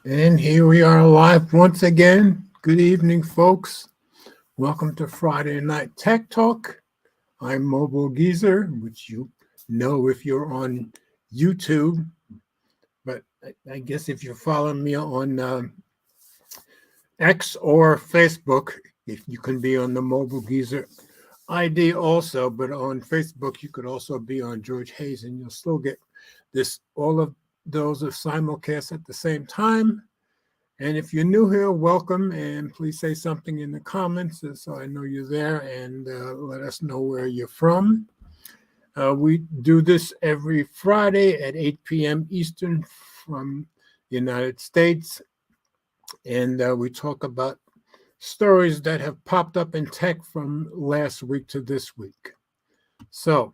And here we are live once again. Good evening, folks. Welcome to Friday Night Tech Talk. I'm MobileGeezer, which you know if you're on YouTube. But I guess if you're following me on X or Facebook, if you can be on the MobileGeezer ID also. But on Facebook, you could also be on George Hayes, and you'll still get all of those of Simulcast at the same time. And if you're new here, welcome, and please say something in the comments so I know you're there, and let us know where you're from. We do this every Friday at 8 p.m. Eastern from the United States, and we talk about stories that have popped up in tech from last week to this week. So,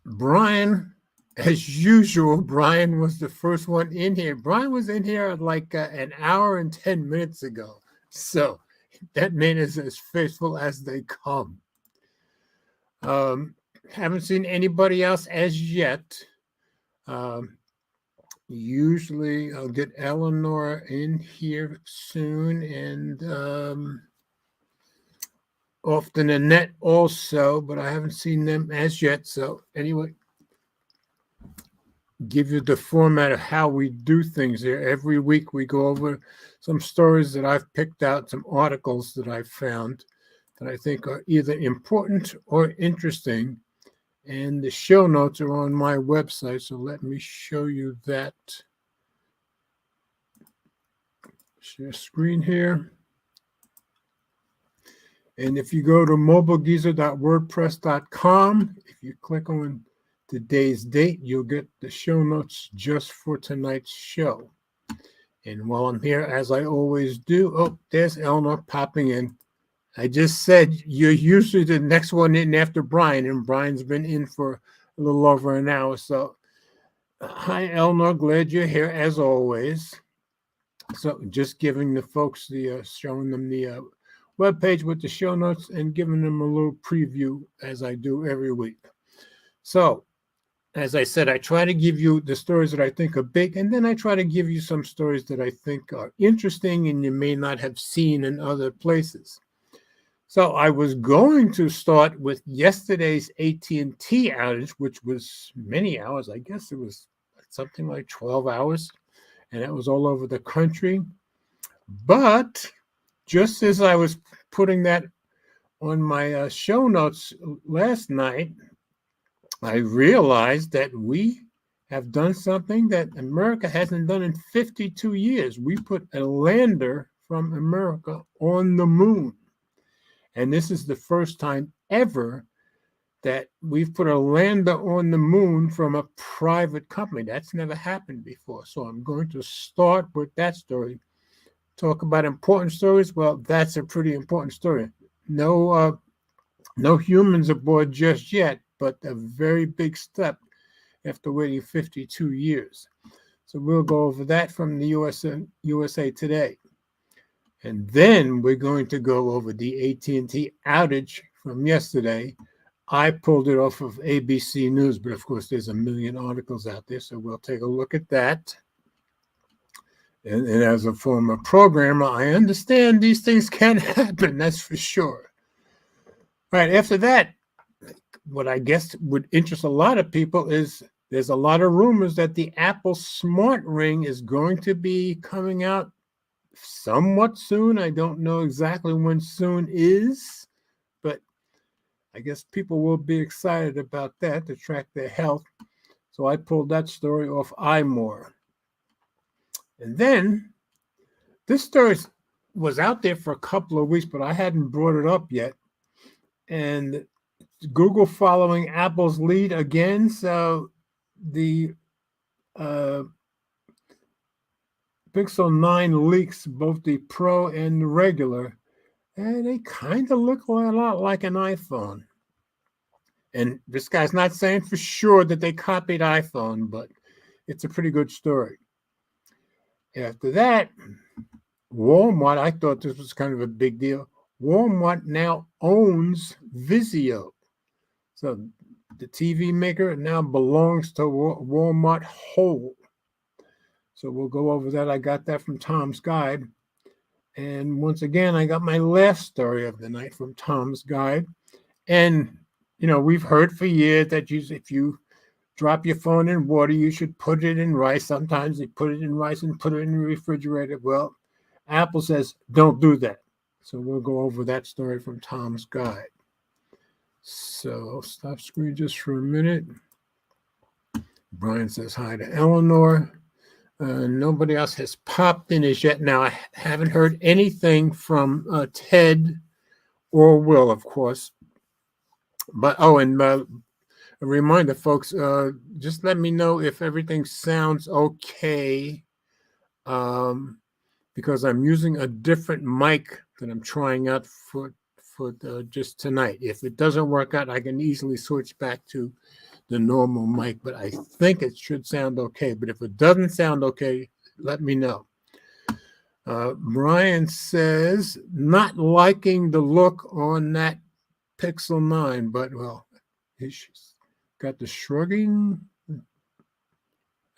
Brian, as usual, Brian was the first one in here. Brian was in here like an hour and 10 minutes ago. So that man is as faithful as they come. Haven't seen anybody else as yet. Usually I'll get Eleanor in here soon, and often Annette also, but I haven't seen them as yet. So anyway, give you the format of how we do things here. Every week we go over some stories that I've picked out, some articles that I've found that I think are either important or interesting. And the show notes are on my website. So let me show you that. Share screen here. And if you go to mobilegeezer.wordpress.com, if you click on today's date, you'll get the show notes just for tonight's show. And while I'm here, as I always do, there's Eleanor popping in. I just said you're usually the next one in after Brian, and Brian's been in for a little over an hour. So, hi, Eleanor. Glad you're here as always. So, just giving the folks showing them the webpage with the show notes and giving them a little preview as I do every week. So, as I said, I try to give you the stories that I think are big, and then I try to give you some stories that I think are interesting and you may not have seen in other places. So I was going to start with yesterday's AT&T outage, which was many hours. I guess it was something like 12 hours, and it was all over the country. But just as I was putting that on my show notes last night, I realized that we have done something that America hasn't done in 52 years. We put a lander from America on the moon. And this is the first time ever that we've put a lander on the moon from a private company. That's never happened before. So I'm going to start with that story. Talk about important stories. Well, that's a pretty important story. No humans aboard just yet, but a very big step after waiting 52 years. So we'll go over that from the USA Today. And then we're going to go over the AT&T outage from yesterday. I pulled it off of ABC News, but of course there's a million articles out there, so we'll take a look at that. And as a former programmer, I understand these things can happen, that's for sure. Right, after that, what I guess would interest a lot of people is there's a lot of rumors that the Apple Smart Ring is going to be coming out somewhat soon. I don't know exactly when soon is, but I guess people will be excited about that to track their health. So I pulled that story off iMore. And then this story was out there for a couple of weeks, but I hadn't brought it up yet. And Google following Apple's lead again. So the Pixel 9 leaks, both the Pro and the regular, and they kind of look a lot like an iPhone. And this guy's not saying for sure that they copied iPhone, but it's a pretty good story. After that, Walmart, I thought this was kind of a big deal. Walmart now owns Vizio. So the TV maker now belongs to Walmart whole. So we'll go over that. I got that from Tom's Guide. And once again, I got my last story of the night from Tom's Guide. And, we've heard for years that if you drop your phone in water, you should put it in rice. Sometimes they put it in rice and put it in the refrigerator. Well, Apple says, don't do that. So we'll go over that story from Tom's Guide. So I'll stop screen just for a minute. Brian says hi to Eleanor. Nobody else has popped in as yet. Now, I haven't heard anything from Ted or Will, of course. But, and a reminder, folks, just let me know if everything sounds okay, because I'm using a different mic that I'm trying out for just tonight. If it doesn't work out, I can easily switch back to the normal mic, but I think it should sound okay. But if it doesn't sound okay, let me know. Brian says, not liking the look on that Pixel 9, but, well, he's got the shrugging.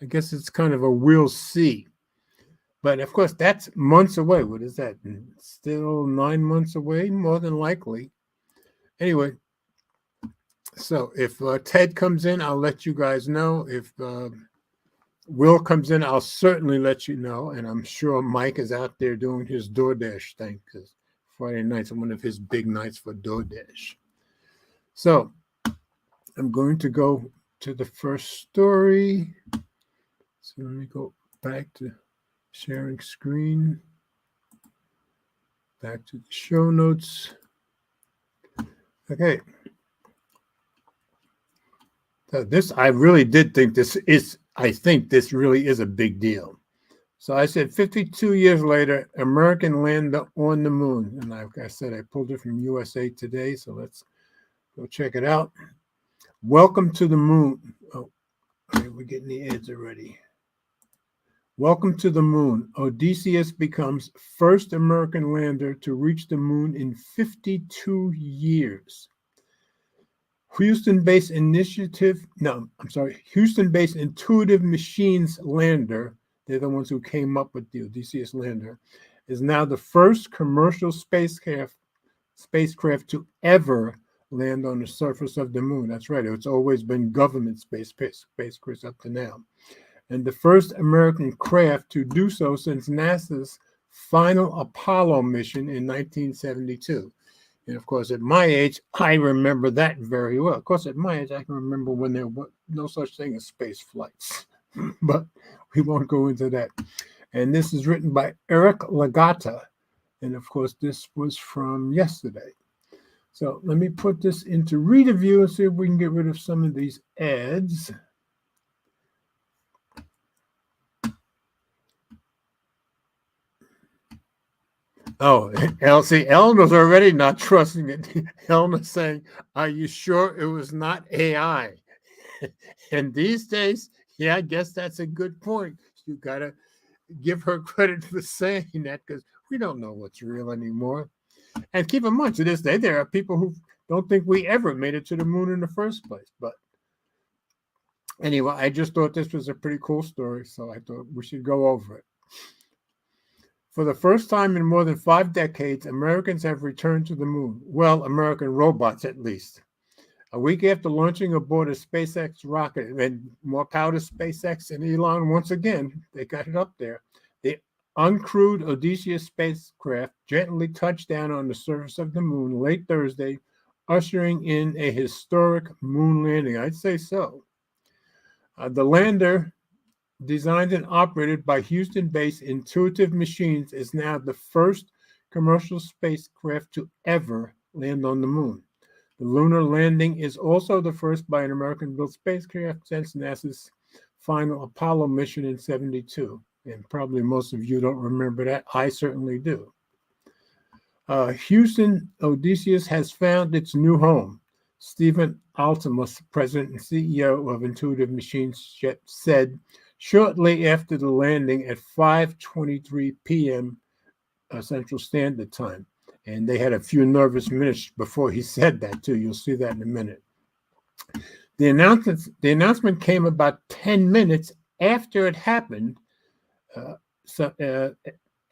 I guess it's kind of a we'll see. But, of course, that's months away. What is that? Still 9 months away, more than likely. Anyway, so if Ted comes in, I'll let you guys know. If Will comes in, I'll certainly let you know. And I'm sure Mike is out there doing his DoorDash thing, because Friday night's one of his big nights for DoorDash. So I'm going to go to the first story. So let me go back to sharing screen. Back to the show notes. Okay. So I really did think I think this really is a big deal. So I said 52 years later, American lander on the moon. And like I said, I pulled it from USA Today. So let's go check it out. Welcome to the moon. Oh, okay, we're getting the ads already. Welcome to the moon. Odysseus becomes first American lander to reach the moon in 52 years. Houston-based Intuitive Machines lander, they're the ones who came up with the Odysseus lander, is now the first commercial spacecraft to ever land on the surface of the moon. That's right. It's always been government spacecrafts up to now. And the first American craft to do so since NASA's final Apollo mission in 1972. And of course, at my age, I remember that very well. Of course, at my age, I can remember when there was no such thing as space flights. But we won't go into that. And this is written by Eric Lagata. And of course, this was from yesterday. So let me put this into reader view and see if we can get rid of some of these ads. Oh, Elsie, Eleanor's already not trusting it. Eleanor's saying, are you sure it was not AI? And these days, yeah, I guess that's a good point. You got to give her credit for saying that, because we don't know what's real anymore. And keep in mind, to this day, there are people who don't think we ever made it to the moon in the first place. But anyway, I just thought this was a pretty cool story, so I thought we should go over it. For the first time in more than 5 decades, Americans have returned to the moon. Well, American robots, at least. A week after launching aboard a SpaceX rocket, and more power to SpaceX and Elon once again, they got it up there. The uncrewed Odysseus spacecraft gently touched down on the surface of the moon late Thursday, ushering in a historic moon landing. I'd say so. The lander, designed and operated by Houston-based Intuitive Machines, is now the first commercial spacecraft to ever land on the moon. The lunar landing is also the first by an American-built spacecraft since NASA's final Apollo mission in '72. And probably most of you don't remember that. I certainly do. Houston Odysseus has found its new home. Stephen Altemus, president and CEO of Intuitive Machines, said shortly after the landing at 5:23 p.m. Central Standard Time. And they had a few nervous minutes before he said that, too. You'll see that in a minute. The announcement came about 10 minutes after it happened, So,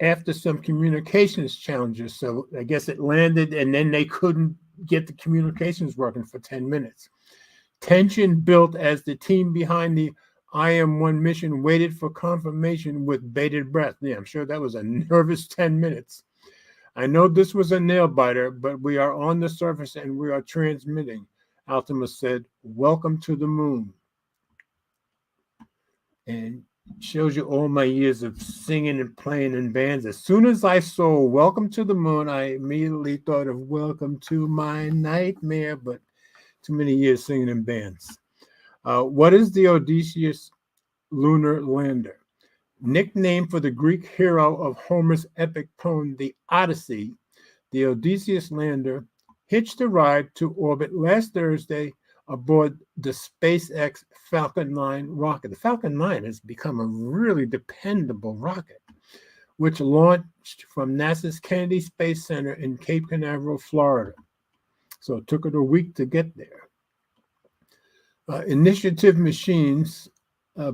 after some communications challenges. So I guess it landed and then they couldn't get the communications working for 10 minutes. Tension built as the team behind the IM-1 mission waited for confirmation with bated breath. Yeah, I'm sure that was a nervous 10 minutes. I know this was a nail biter, but we are on the surface and we are transmitting. Altima said, "Welcome to the moon." And shows you all my years of singing and playing in bands. As soon as I saw "Welcome to the Moon," I immediately thought of "Welcome to My Nightmare," but too many years singing in bands. What is the Odysseus lunar lander? Nicknamed for the Greek hero of Homer's epic poem, The Odyssey, the Odysseus lander hitched a ride to orbit last Thursday aboard the SpaceX Falcon 9 rocket. The Falcon 9 has become a really dependable rocket, which launched from NASA's Kennedy Space Center in Cape Canaveral, Florida. So it took it a week to get there. Initiative Machines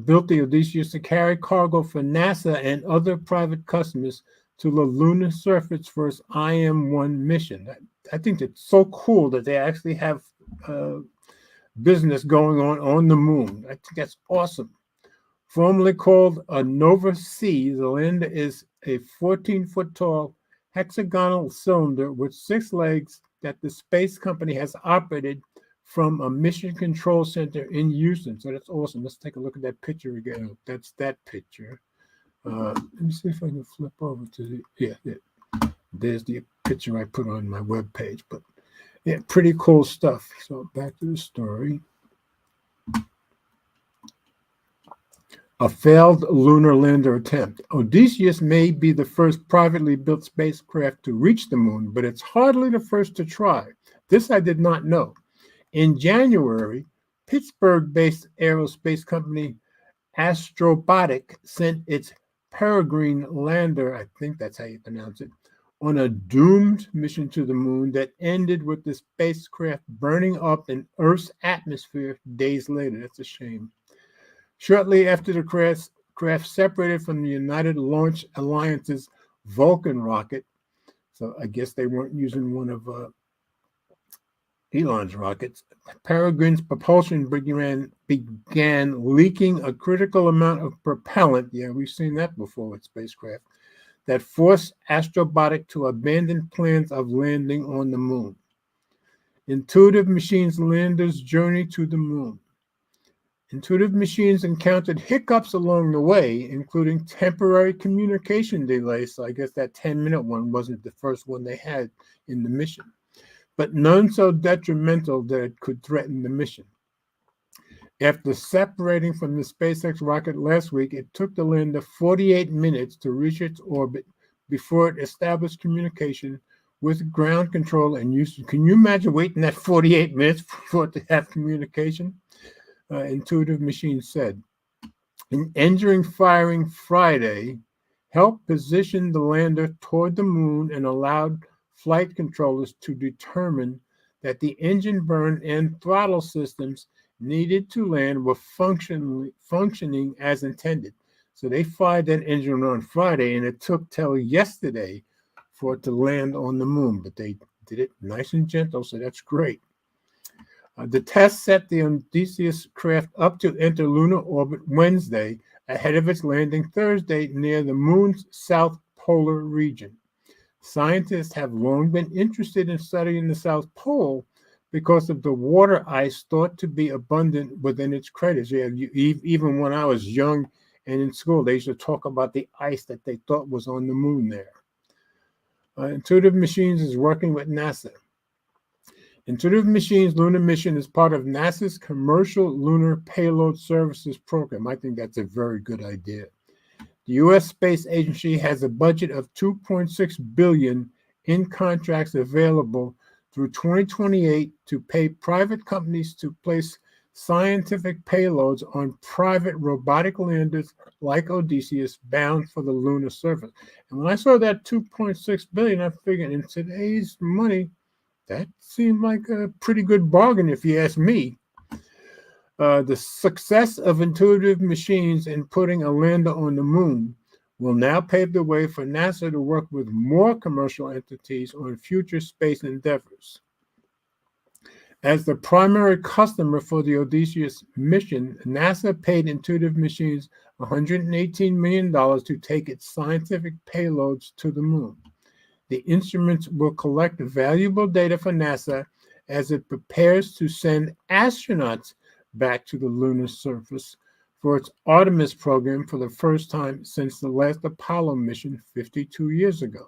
built the Odysseus to carry cargo for NASA and other private customers to the lunar surface for its IM-1 mission. I think it's so cool that they actually have business going on the moon. I think that's awesome. Formerly called a Nova C, the lander is a 14-foot tall hexagonal cylinder with 6 legs that the space company has operated from a mission control center in Houston. So that's awesome. Let's take a look at that picture again. That's that picture. Let me see if I can flip over to there's the picture I put on my webpage. But yeah, pretty cool stuff. So back to the story. A failed lunar lander attempt. Odysseus may be the first privately built spacecraft to reach the moon, but it's hardly the first to try. This I did not know. In January, Pittsburgh-based aerospace company Astrobotic sent its Peregrine lander, I think that's how you pronounce it, on a doomed mission to the moon that ended with the spacecraft burning up in Earth's atmosphere days later. That's a shame. Shortly after the craft separated from the United Launch Alliance's Vulcan rocket, so I guess they weren't using one of Elon's rockets, Peregrine's propulsion began leaking a critical amount of propellant. Yeah, we've seen that before with spacecraft, that forced Astrobotic to abandon plans of landing on the moon. Intuitive Machines lander's journey to the moon. Intuitive Machines encountered hiccups along the way, including temporary communication delays. So I guess that 10-minute one wasn't the first one they had in the mission, but none so detrimental that it could threaten the mission. After separating from the SpaceX rocket last week, it took the lander 48 minutes to reach its orbit before it established communication with ground control and Houston. Can you imagine waiting that 48 minutes for it to have communication? Intuitive Machines said. In entering firing Friday, helped position the lander toward the moon and allowed flight controllers to determine that the engine burn and throttle systems needed to land were functioning as intended. So they fired that engine on Friday, and it took till yesterday for it to land on the moon. But they did it nice and gentle, so that's great. The test set the Odysseus craft up to enter lunar orbit Wednesday, ahead of its landing Thursday near the moon's south polar region. Scientists have long been interested in studying the South Pole because of the water ice thought to be abundant within its craters. Yeah, even when I was young and in school, they used to talk about the ice that they thought was on the moon there. Intuitive Machines is working with NASA. Intuitive Machines lunar mission is part of NASA's Commercial Lunar Payload Services program. I think that's a very good idea. The U.S. Space Agency has a budget of $2.6 billion in contracts available through 2028 to pay private companies to place scientific payloads on private robotic landers like Odysseus bound for the lunar surface. And when I saw that $2.6 billion, I figured in today's money, that seemed like a pretty good bargain if you ask me. The success of Intuitive Machines in putting a lander on the moon will now pave the way for NASA to work with more commercial entities on future space endeavors. As the primary customer for the Odysseus mission, NASA paid Intuitive Machines $118 million to take its scientific payloads to the moon. The instruments will collect valuable data for NASA as it prepares to send astronauts back to the lunar surface for its Artemis program for the first time since the last Apollo mission 52 years ago.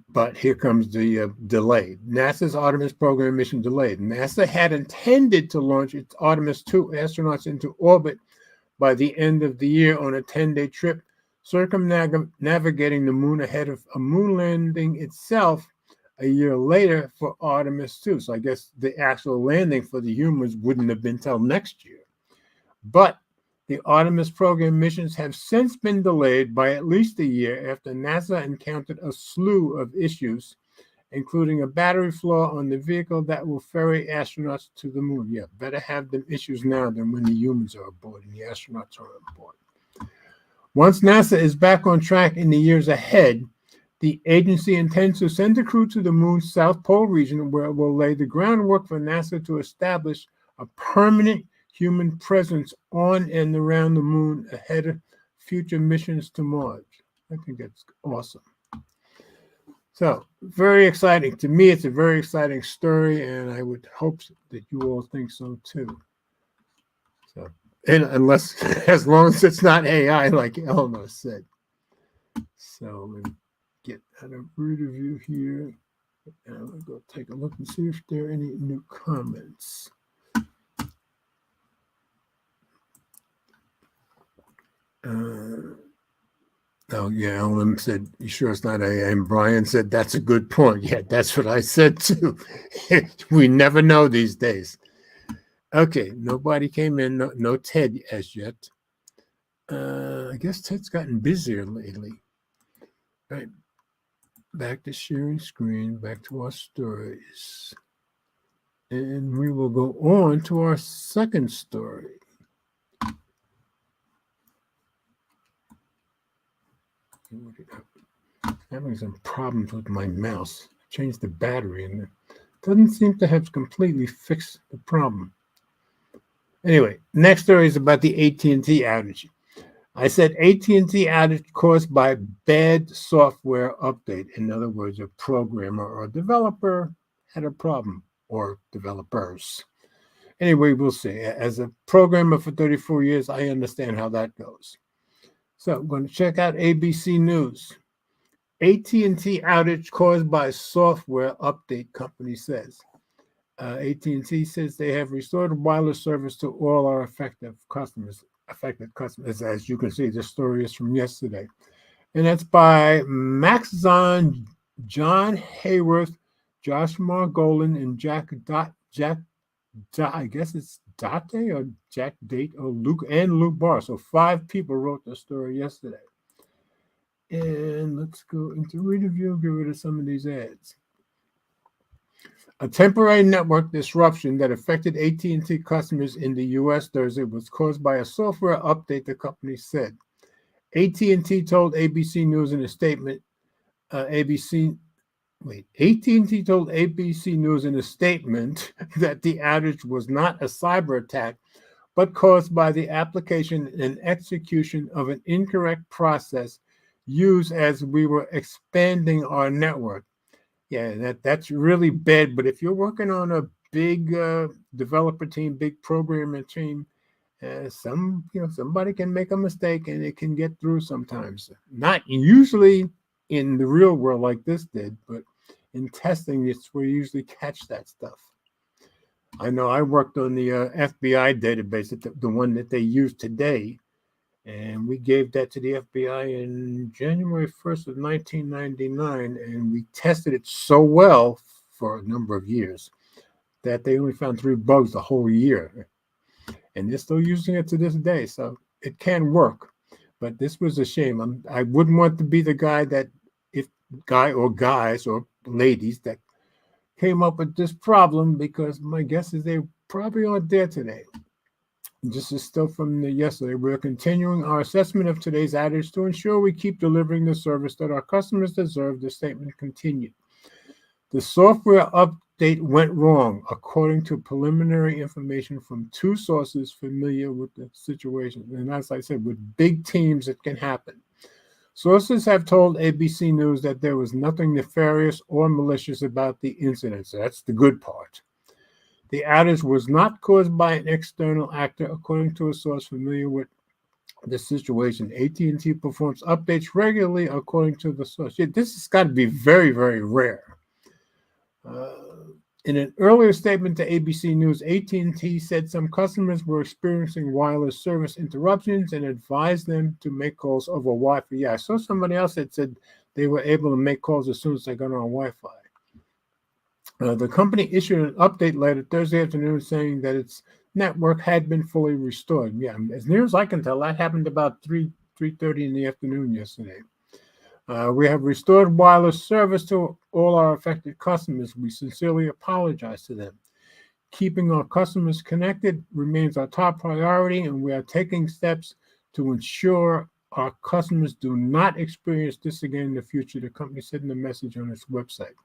But here comes the delay. NASA's Artemis program mission delayed. NASA had intended to launch its Artemis 2 astronauts into orbit by the end of the year on a 10-day trip, circumnavigating the moon ahead of a moon landing itself a year later for Artemis 2. So I guess the actual landing for the humans wouldn't have been till next year. But the Artemis program missions have since been delayed by at least a year after NASA encountered a slew of issues, including a battery flaw on the vehicle that will ferry astronauts to the moon. Yeah, better have them issues now than when the humans are aboard and the astronauts are on board. Once NASA is back on track in the years ahead, the agency intends to send a crew to the moon's South Pole region, where it will lay the groundwork for NASA to establish a permanent human presence on and around the moon ahead of future missions to Mars. I think that's awesome. So, very exciting. To me, it's a very exciting story, and I would hope that you all think so too. So, and as long as it's not AI, like Eleanor said. So, let me get out of review here. And I'm going to go take a look and see if there are any new comments. Oh, yeah, Ellen said, you sure it's not AI? And Brian said, that's a good point. Yeah, that's what I said too. We never know these days. Okay, nobody came in, no Ted as yet. I guess Ted's gotten busier lately. All right, back to sharing screen, back to our stories. And we will go on to our second story. Having some problems with my mouse. I changed the battery and it doesn't seem to have completely fixed the problem. Anyway, next story is about the AT&T outage. I said AT&T outage caused by bad software update. In other words, a programmer or a developer had a problem, or developers. Anyway, we'll see. As a programmer for 34 years, I understand how that goes. So I'm going to check out ABC News. AT&T outage caused by software update, company says. AT&T says they have restored wireless service to all our affected customers. As you can see, the story is from yesterday. And that's by Max Zahn, John Hayworth, Josh Margolin, and I guess it's Date or Jack Date or Luke Barr. So 5 people wrote the story yesterday. And let's go into review, get rid of some of these ads. A temporary network disruption that affected AT&T customers in the U.S. Thursday was caused by a software update, the company said. AT&T told ABC News in a statement, AT&T told ABC News in a statement that the outage was not a cyber attack, but caused by the application and execution of an incorrect process used as we were expanding our network. Yeah, that's really bad. But if you're working on a big developer team, big programmer team, somebody can make a mistake and it can get through sometimes. Not usually in the real world like this did, but in testing, it's where you usually catch that stuff. I know I worked on the FBI database, the one that they use today, and we gave that to the FBI in January 1st of 1999, and we tested it so well for a number of years that they only found 3 bugs the whole year. And they're still using it to this day, so it can work. But this was a shame. I wouldn't want to be the guy or guys or ladies that came up with this problem, because my guess is they probably aren't there today. This is still from yesterday. We're continuing our assessment of today's outage to ensure we keep delivering the service that our customers deserve. The statement continued. The software update went wrong, according to preliminary information from two sources familiar with the situation. And as I said, with big teams, it can happen. Sources have told ABC News that there was nothing nefarious or malicious about the incident. So that's the good part. The outage was not caused by an external actor, according to a source familiar with the situation. AT&T performs updates regularly, according to the source. Yeah, this has got to be very, very rare. In an earlier statement to ABC News, AT&T said some customers were experiencing wireless service interruptions and advised them to make calls over Wi-Fi. Yeah, I saw somebody else that said they were able to make calls as soon as they got on Wi-Fi. The company issued an update later Thursday afternoon saying that its network had been fully restored. Yeah, as near as I can tell, that happened about 3:30 in the afternoon yesterday. We have restored wireless service to all our affected customers. We sincerely apologize to them. Keeping our customers connected remains our top priority, and we are taking steps to ensure our customers do not experience this again in the future, the company said in a message on its website.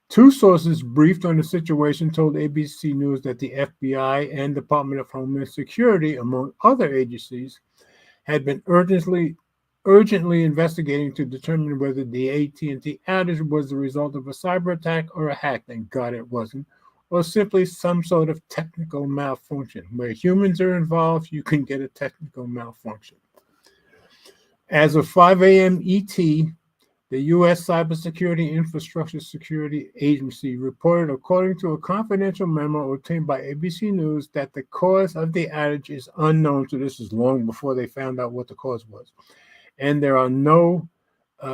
Two sources briefed on the situation told ABC News that the FBI and Department of Homeland Security, among other agencies, had been urgently investigating to determine whether the AT&T outage was the result of a cyber attack or a hack. Thank God it wasn't, or simply some sort of technical malfunction. Where humans are involved, you can get a technical malfunction. As of 5 a.m. ET, the U.S. Cybersecurity Infrastructure Security Agency reported, according to a confidential memo obtained by ABC News, that the cause of the outage is unknown. So this is long before they found out what the cause was. And there are no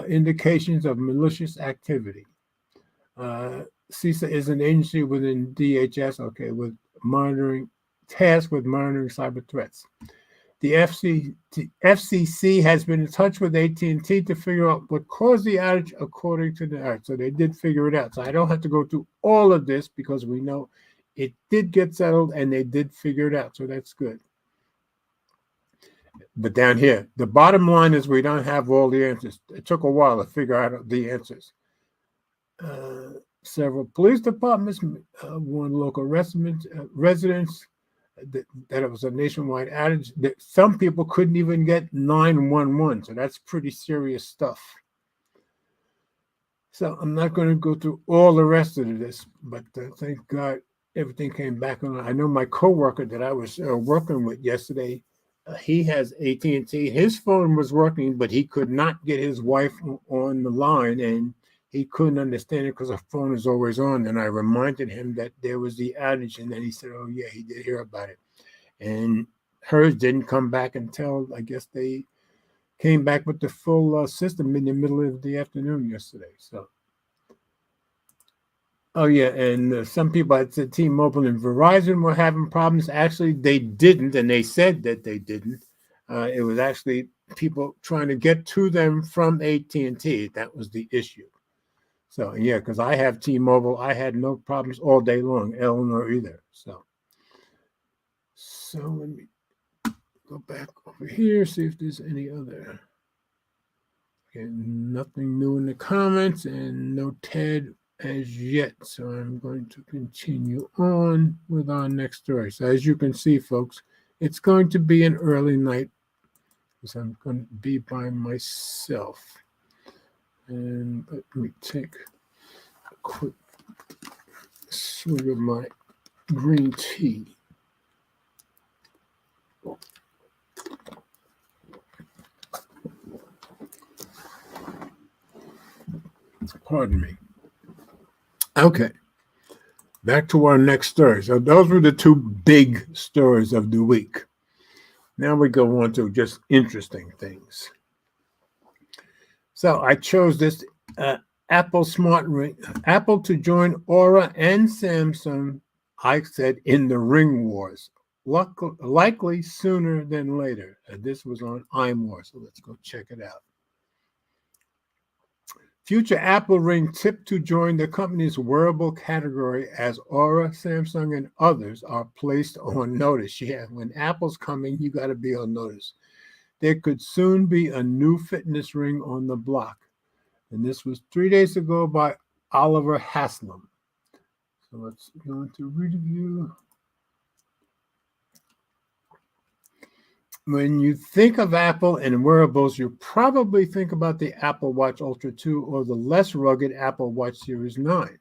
indications of malicious activity. CISA is an agency within DHS, with tasked with monitoring cyber threats. The FCC has been in touch with AT&T to figure out what caused the outage, according to the outage. So they did figure it out. So I don't have to go through all of this because we know it did get settled and they did figure it out. So that's good. But down here, the bottom line is we don't have all the answers. It took a while to figure out the answers. Several police departments warned local residents that it was a nationwide outage, that some people couldn't even get 911. So that's pretty serious stuff. So I'm not going to go through all the rest of this, but thank God everything came back on. I know my coworker that I was working with yesterday, he has AT&T. His phone was working, but he could not get his wife on the line, and he couldn't understand it because her phone is always on. And I reminded him that there was the outage, and then he said, oh, yeah, he did hear about it. And hers didn't come back until, I guess, they came back with the full system in the middle of the afternoon yesterday. So, oh, yeah, and some people had said T-Mobile and Verizon were having problems. Actually, they didn't, and they said that they didn't. It was actually people trying to get to them from AT&T. That was the issue. So, yeah, because I have T-Mobile, I had no problems all day long, Eleanor either. So let me go back over here, see if there's any other. Okay, nothing new in the comments and no Ted as yet. So I'm going to continue on with our next story. So as you can see, folks, it's going to be an early night because I'm going to be by myself. And let me take a quick swig of my green tea. Pardon me. Okay. Back to our next story. So those were the two big stories of the week. Now we go on to just interesting things. So I chose this Apple Smart Ring, Apple to join Aura and Samsung, I said, in the Ring Wars, likely sooner than later. This was on iMore, so let's go check it out. Future Apple Ring tipped to join the company's wearable category as Aura, Samsung, and others are placed on notice. Yeah, when Apple's coming, you got to be on notice. There could soon be a new fitness ring on the block. And this was 3 days ago by Oliver Haslam. So let's go into review. When you think of Apple and wearables, you probably think about the Apple Watch Ultra 2 or the less rugged Apple Watch Series 9.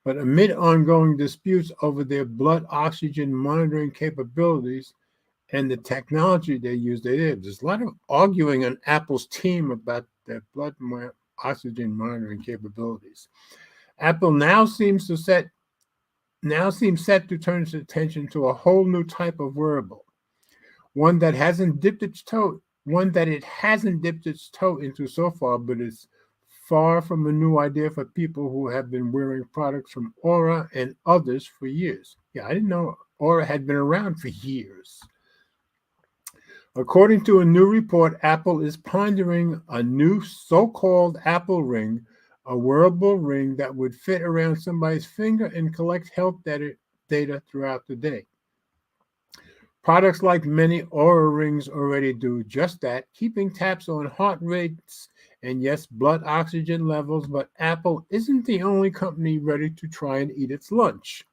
But amid ongoing disputes over their blood oxygen monitoring capabilities and the technology they use, there's a lot of arguing on Apple's team about their blood oxygen monitoring capabilities. Apple now seems set to turn its attention to a whole new type of wearable. One that it hasn't dipped its toe into so far, but it's far from a new idea for people who have been wearing products from Aura and others for years. Yeah, I didn't know Aura had been around for years. According to a new report, Apple is pondering a new so-called Apple Ring, a wearable ring that would fit around somebody's finger and collect health data throughout the day. Products like many Aura rings already do just that, keeping tabs on heart rates and, yes, blood oxygen levels, but Apple isn't the only company ready to try and eat its lunch.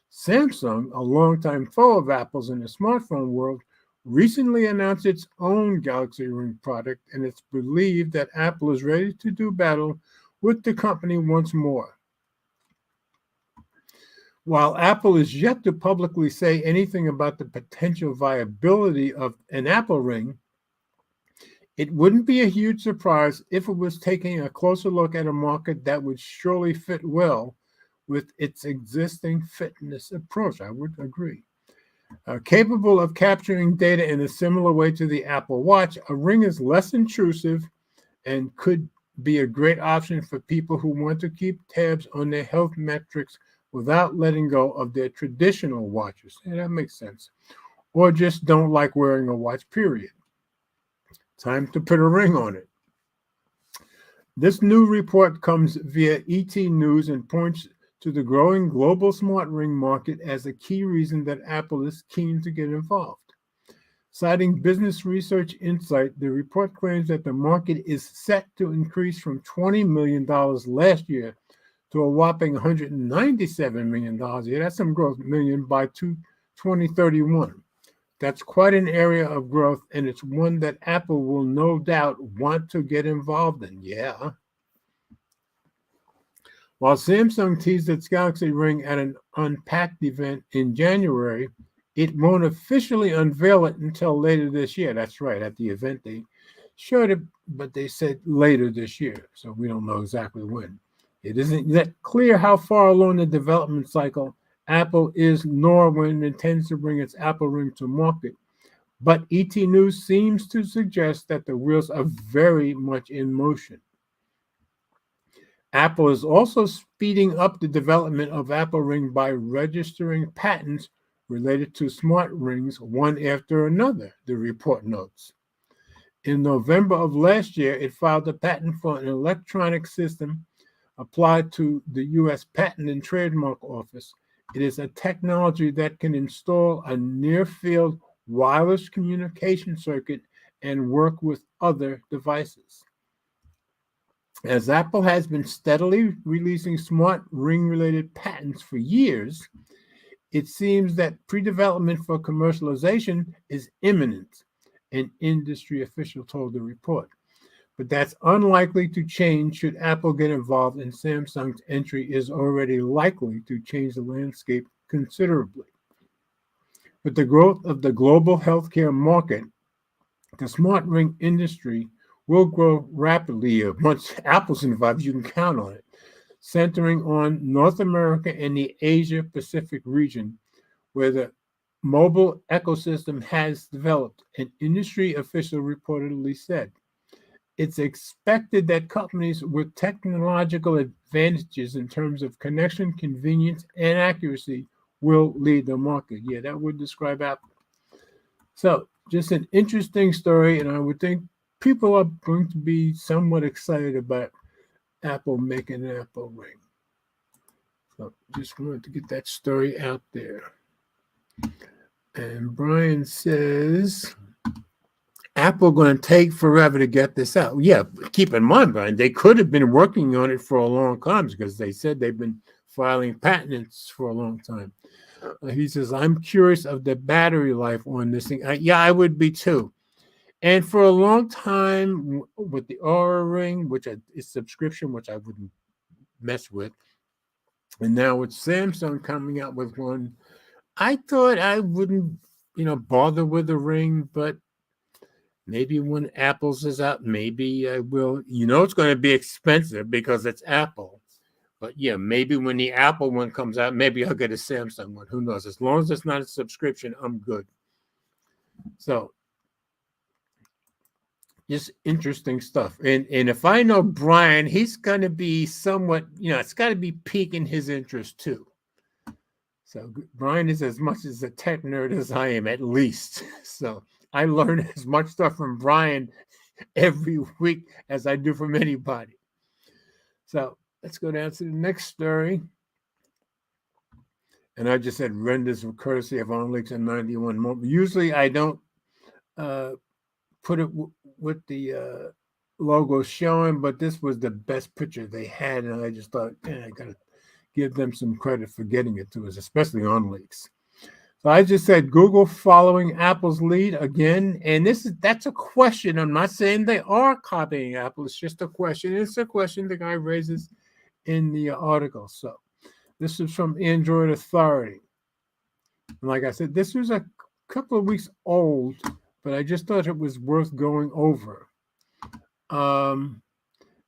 Samsung, a longtime foe of Apple's in the smartphone world, recently announced its own Galaxy Ring product, and it's believed that Apple is ready to do battle with the company once more. While Apple is yet to publicly say anything about the potential viability of an Apple Ring, it wouldn't be a huge surprise if it was taking a closer look at a market that would surely fit well with its existing fitness approach. I would agree. Capable of capturing data in a similar way to the Apple Watch, a ring is less intrusive and could be a great option for people who want to keep tabs on their health metrics without letting go of their traditional watches. Yeah, that makes sense. Or just don't like wearing a watch, period. Time to put a ring on it. This new report comes via ET News and points to the growing global smart ring market as a key reason that Apple is keen to get involved. Citing Business Research Insight, the report claims that the market is set to increase from $20 million last year to a whopping $197 million. Yeah, that's some growth, million by 2031. That's quite an area of growth, and it's one that Apple will no doubt want to get involved in. Yeah. While Samsung teased its Galaxy Ring at an Unpacked event in January, it won't officially unveil it until later this year. That's right. At the event, they showed it, but they said later this year, so we don't know exactly when. It isn't yet clear how far along the development cycle Apple is, nor when it intends to bring its Apple Ring to market. But ET News seems to suggest that the wheels are very much in motion. Apple is also speeding up the development of Apple Ring by registering patents related to smart rings one after another, the report notes. In November of last year, it filed a patent for an electronic system applied to the U.S. Patent and Trademark Office. It is a technology that can install a near-field wireless communication circuit and work with other devices. As Apple has been steadily releasing smart ring-related patents for years, it seems that pre-development for commercialization is imminent, an industry official told the report. But that's unlikely to change should Apple get involved, and Samsung's entry is already likely to change the landscape considerably. With the growth of the global healthcare market, the smart ring industry will grow rapidly. Once Apple's involved, you can count on it, centering on North America and the Asia-Pacific region, where the mobile ecosystem has developed, an industry official reportedly said. It's expected that companies with technological advantages in terms of connection, convenience, and accuracy will lead the market. Yeah, that would describe Apple. So, just an interesting story, and I would think people are going to be somewhat excited about Apple making an Apple ring. So just wanted to get that story out there. And Brian says, Apple going to take forever to get this out. Yeah, keep in mind, Brian, they could have been working on it for a long time because they said they've been filing patents for a long time. He says, I'm curious of the battery life on this thing. Yeah, I would be too. And for a long time with the Aura Ring, which is subscription, which I wouldn't mess with. And now with Samsung coming out with one, I thought I wouldn't, bother with the ring, but maybe when Apple's is out, maybe I will. It's going to be expensive because it's Apple. But yeah, maybe when the Apple one comes out, maybe I'll get a Samsung one. Who knows? As long as it's not a subscription, I'm good. So just interesting stuff. And if I know Brian, he's going to be somewhat, it's got to be piquing his interest too. So Brian is as much as a tech nerd as I am, at least. So I learn as much stuff from Brian every week as I do from anybody. So let's go down to the next story. And I just said renders of courtesy of OnLeaks and 91 Mobile. Usually I don't put it with the logo showing, but this was the best picture they had. And I just thought, I got to give them some credit for getting it to us, especially OnLeaks. So I just said Google following Apple's lead again. And that's a question. I'm not saying they are copying Apple. It's just a question. It's a question the guy raises in the article. So this is from Android Authority. And like I said, this was a couple of weeks old, but I just thought it was worth going over.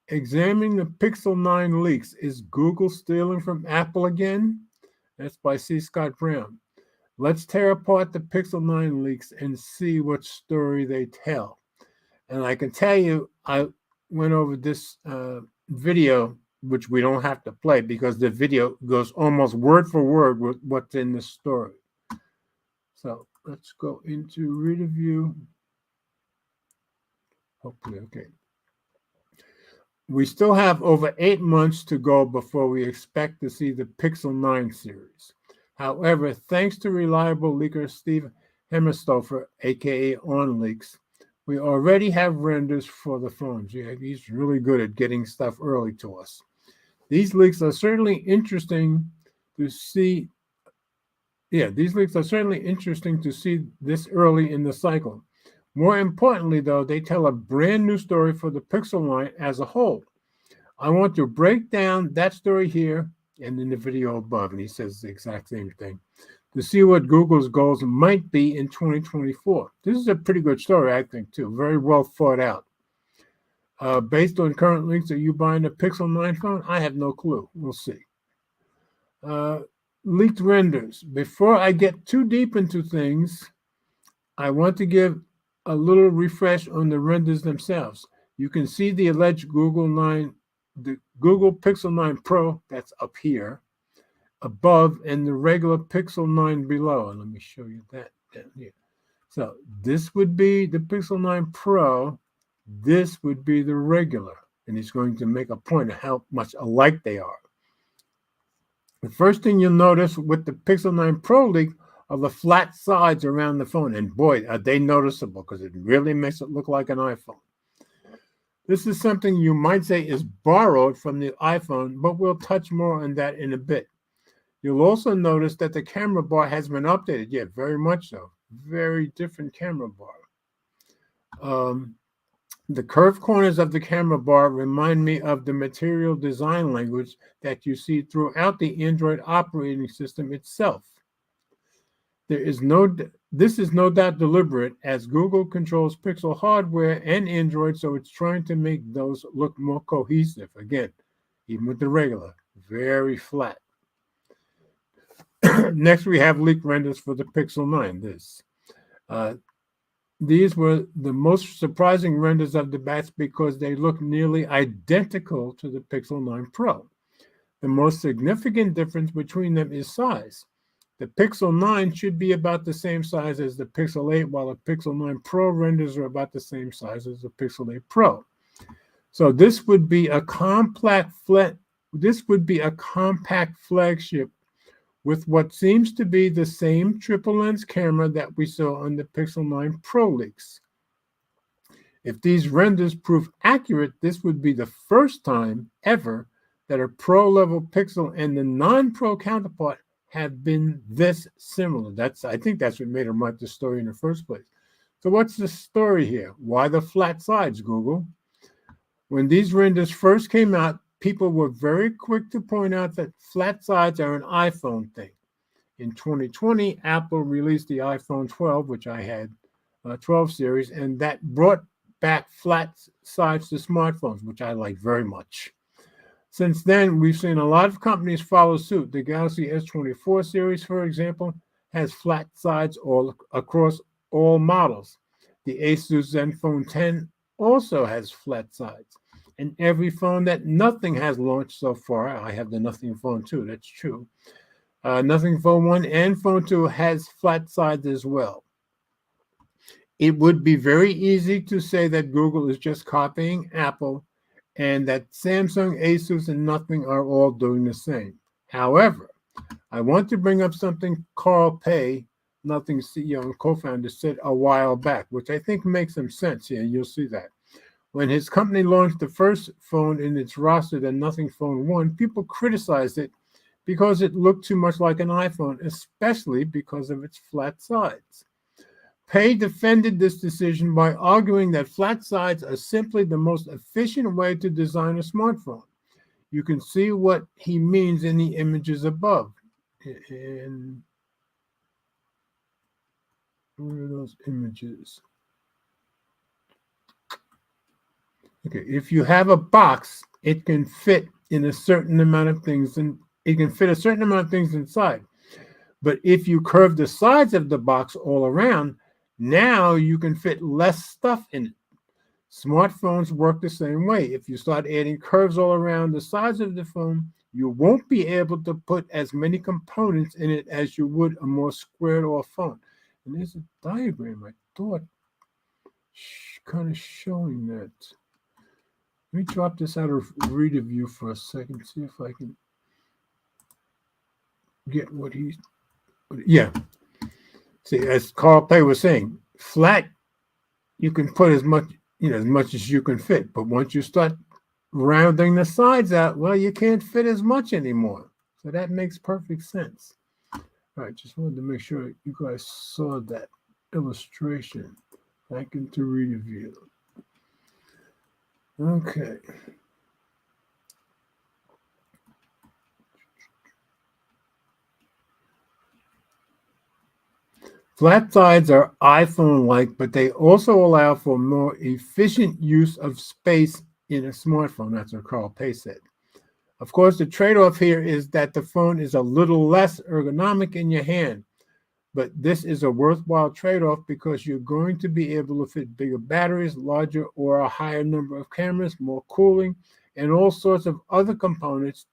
Examining the Pixel 9 leaks. Is Google stealing from Apple again? That's by C. Scott Brown. Let's tear apart the Pixel 9 leaks and see what story they tell. And I can tell you, I went over this video, which we don't have to play because the video goes almost word for word with what's in the story. So let's go into read review. Hopefully, okay. We still have over 8 months to go before we expect to see the Pixel 9 series. However, thanks to reliable leaker Steve Hemmerstoffer, aka OnLeaks, we already have renders for the phones. Yeah, he's really good at getting stuff early to us. These leaks are certainly interesting to see. Yeah, these leaks are certainly interesting to see this early in the cycle. More importantly, though, they tell a brand new story for the Pixel line as a whole. I want to break down that story here and in the video above, and he says the exact same thing, to see what Google's goals might be in 2024. This is a pretty good story, I think, too. Very well thought out. Based on current leaks, are you buying a Pixel 9 phone? I have no clue. We'll see. Leaked renders. Before I get too deep into things, I want to give a little refresh on the renders themselves. You can see the alleged the Google Pixel 9 Pro, that's up here, above, and the regular Pixel 9 below. And let me show you that down here. So this would be the Pixel 9 Pro. This would be the regular. And he's going to make a point of how much alike they are. The first thing you'll notice with the Pixel 9 Pro leak are the flat sides around the phone. And boy, are they noticeable because it really makes it look like an iPhone. This is something you might say is borrowed from the iPhone, but we'll touch more on that in a bit. You'll also notice that the camera bar has been updated. Yeah, very much so. Very different camera bar. The curved corners of the camera bar remind me of the material design language that you see throughout the Android operating system itself. This is no doubt deliberate, as Google controls Pixel hardware and Android, so it's trying to make those look more cohesive. Again, even with the regular, very flat. Next, we have leaked renders for the Pixel 9. These were the most surprising renders of the batch because they look nearly identical to the Pixel 9 Pro. The most significant difference between them is size. The Pixel 9 should be about the same size as the Pixel 8, while the Pixel 9 Pro renders are about the same size as the Pixel 8 Pro. So this would be a compact flagship with what seems to be the same triple lens camera that we saw on the Pixel 9 Pro leaks. If these renders prove accurate, this would be the first time ever that a Pro level Pixel and the non-Pro counterpart have been this similar. I think that's what made them write the story in the first place. So what's the story here? Why the flat sides, Google? When these renders first came out, people were very quick to point out that flat sides are an iPhone thing. In 2020, Apple released the iPhone 12, which I had, 12 series, and that brought back flat sides to smartphones, which I like very much. Since then, we've seen a lot of companies follow suit. The Galaxy S24 series, for example, has flat sides all across all models. The Asus Zenfone 10 also has flat sides. And every phone that Nothing has launched so far, I have the Nothing Phone 2, that's true. Nothing Phone 1 and Phone 2 has flat sides as well. It would be very easy to say that Google is just copying Apple and that Samsung, Asus, and Nothing are all doing the same. However, I want to bring up something Carl Pei, Nothing's CEO and co-founder, said a while back, which I think makes some sense here. You'll see that. When his company launched the first phone in its roster, the Nothing Phone 1, people criticized it because it looked too much like an iPhone, especially because of its flat sides. Pei defended this decision by arguing that flat sides are simply the most efficient way to design a smartphone. You can see what he means in the images above. And where are those images? Okay, if you have a box, it can fit in a certain amount of things, and it can fit a certain amount of things inside. But if you curve the sides of the box all around, now you can fit less stuff in it. Smartphones work the same way. If you start adding curves all around the sides of the phone, you won't be able to put as many components in it as you would a more squared off phone. And there's a diagram, I thought, kind of showing that. Let me drop this out of reader view for a second, see if I can get what he's, yeah. See, as Carl Pei was saying, flat, you can put as much, as much as you can fit. But once you start rounding the sides out, well, you can't fit as much anymore. So that makes perfect sense. All right, just wanted to make sure you guys saw that illustration. Back into reader view. Okay. Flat sides are iPhone-like, but they also allow for more efficient use of space in a smartphone. That's what Carl Pei said. Of course, the trade-off here is that the phone is a little less ergonomic in your hand, but this is a worthwhile trade-off because you're going to be able to fit bigger batteries, larger or a higher number of cameras, more cooling, and all sorts of other components